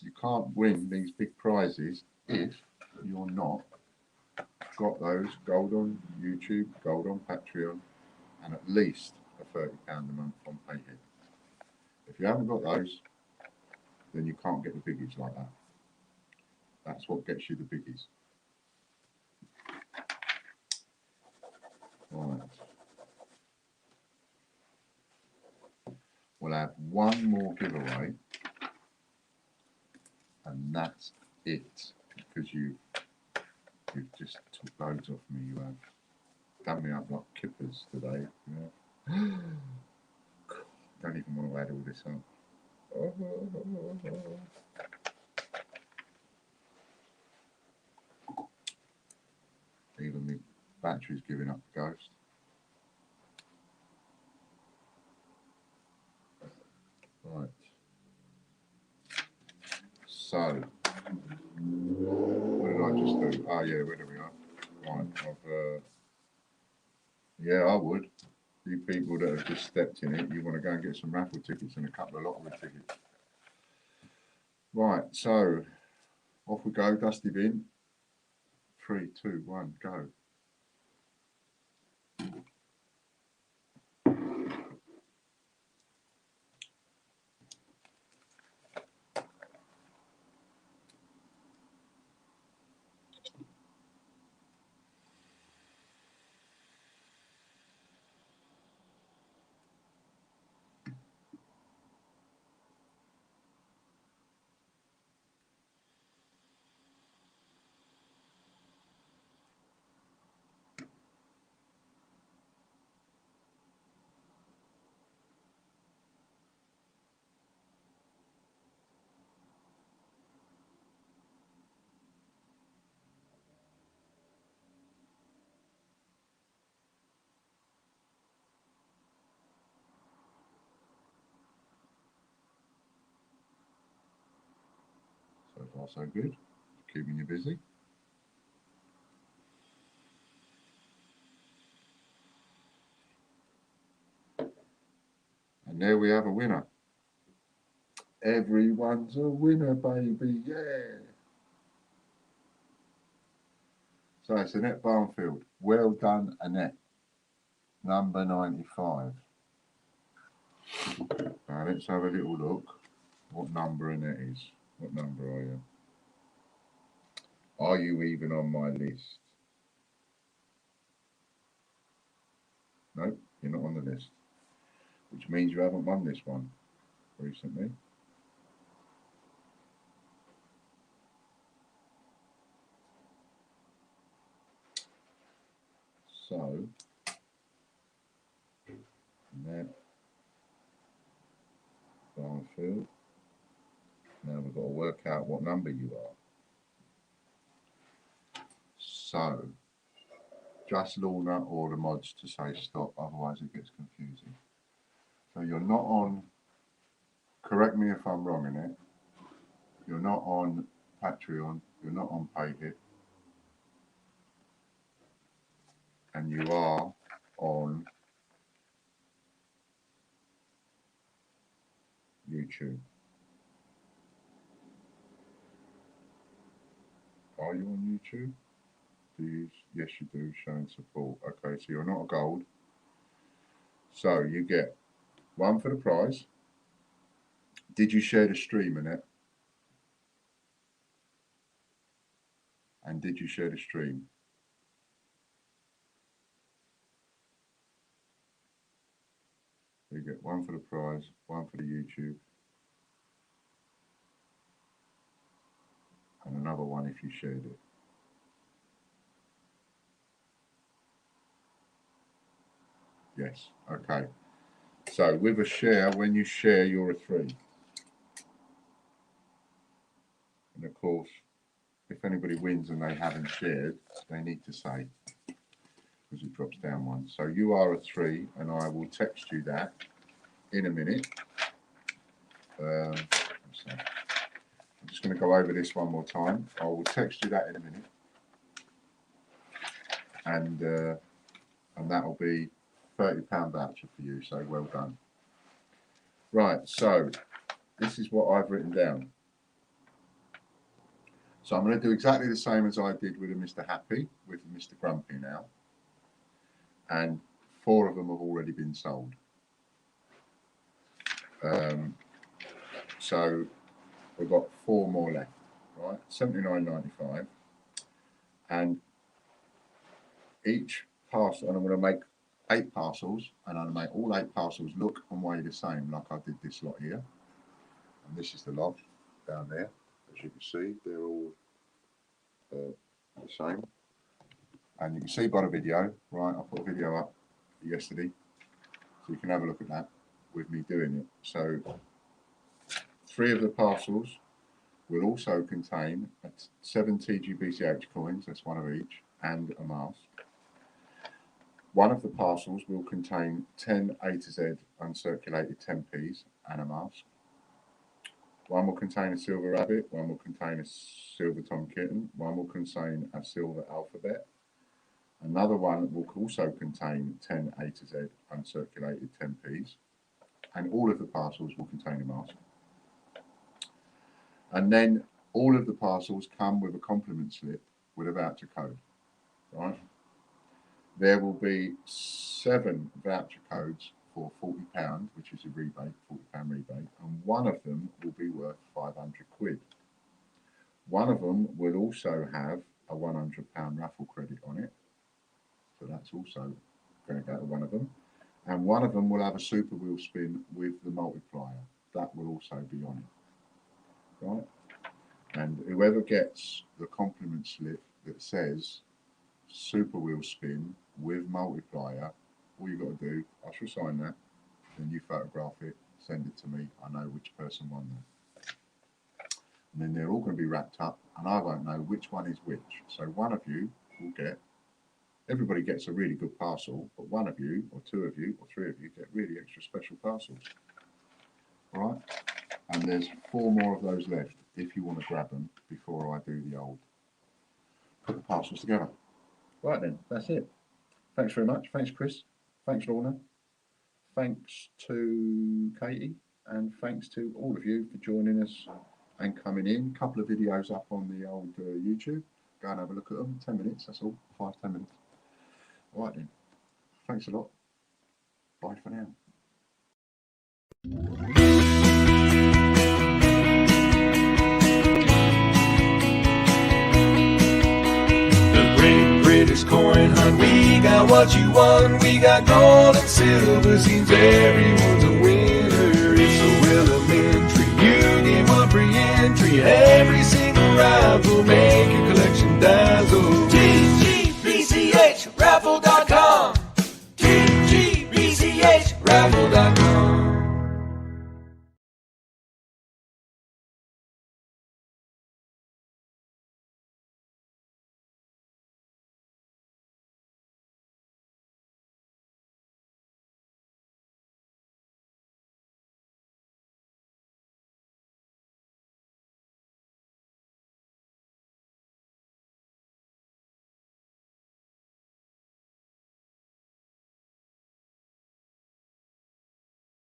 You can't win these big prizes if you're not got those gold on YouTube, gold on Patreon, and at least a £30 a month on PayHip. If you haven't got those, then you can't get the biggies like that. That's what gets you the biggies. Right. We'll have one more giveaway, and that's it. Because you've just took loads off me. You have done me up like kippers today. Yeah. Don't even want to add all this up. Even the battery's giving up the ghost. Right. So, what did I just do? Oh yeah, where do we are? Right, yeah, I would. You people that have just stepped in it, you want to go and get some raffle tickets and a couple of lottery tickets. Right, so off we go, Dusty Bin. 3, 2, 1, go. So far so good. Keeping you busy. And there we have a winner. Everyone's a winner, baby, yeah. So it's Annette Barnfield. Well done, Annette. Number 95. Now let's have a little look what number Annette is. What number are you? Are you even on my list? No, you're not on the list. Which means you haven't won this one recently. So, Annette Barnfield. Now we've got to work out what number you are. So, just Lorna or the mods to say stop, otherwise it gets confusing. So you're not on, correct me if I'm wrong in it, you're not on Patreon, you're not on PayHip, and you are on YouTube. Are you on YouTube? Do you? Yes, you do. Showing support. Okay, so you're not a gold. So you get one for the prize. Did you share the stream in it? And did you share the stream? You get one for the prize, one for the YouTube, and another one if you shared it. Yes, okay. So with a share, when you share, you're a 3. And of course, if anybody wins and they haven't shared, they need to say, because it drops down 1. So you are a 3, and I will text you that in a minute. I'm just going to go over this one more time. I will text you that in a minute, and that will be £30 voucher for you. So well done. Right. So this is what I've written down. So I'm going to do exactly the same as I did with a Mr. Happy, with Mr. Grumpy now. And 4 of them have already been sold. So we've got 4 more left, right? $79.95. And each parcel, and I'm going to make 8 parcels, and I'm going to make all 8 parcels look and weigh the same, like I did this lot here. And this is the lot down there. As you can see, they're all the same. And you can see by the video, right, I put a video up yesterday, so you can have a look at that with me doing it. So 3 of the parcels will also contain 7 TGBCH coins, that's 1 of each, and a mask. 1 of the parcels will contain 10 A to Z uncirculated 10p's and a mask. 1 will contain a silver rabbit, 1 will contain a silver tom kitten, 1 will contain a silver alphabet. Another one will also contain 10 A to Z uncirculated 10p's, and all of the parcels will contain a mask. And then all of the parcels come with a compliment slip with a voucher code, right? There will be 7 voucher codes for £40, which is a rebate, £40 rebate, and 1 of them will be worth 500 quid. 1 of them will also have a £100 raffle credit on it, so that's also going to go to 1 of them. And 1 of them will have a super wheel spin with the multiplier. That will also be on it, right? And whoever gets the compliment slip that says super wheel spin with multiplier, all you've got to do, I shall sign that, then you photograph it, send it to me, I know which person won that. And then they're all going to be wrapped up, and I won't know which one is which. So 1 of you will get, everybody gets a really good parcel, but 1 of you, or 2 of you, or 3 of you get really extra special parcels. All right? And there's 4 more of those left, if you want to grab them before I do the old, put the parcels together. Right then, that's it. Thanks very much. Thanks, Chris. Thanks, Lorna. Thanks to Katie. And thanks to all of you for joining us and coming in. A couple of videos up on the old YouTube. Go and have a look at them. 10 minutes, that's all. 5-10 minutes. All right then. Thanks a lot. Bye for now. British coin hunt, we got what you want. We got gold and silver, seems everyone's a winner. It's so elementary, you get 1 free entry. Every single rifle, make your collection dazzle. TGBCH raffle.com. TGBCH raffle.com.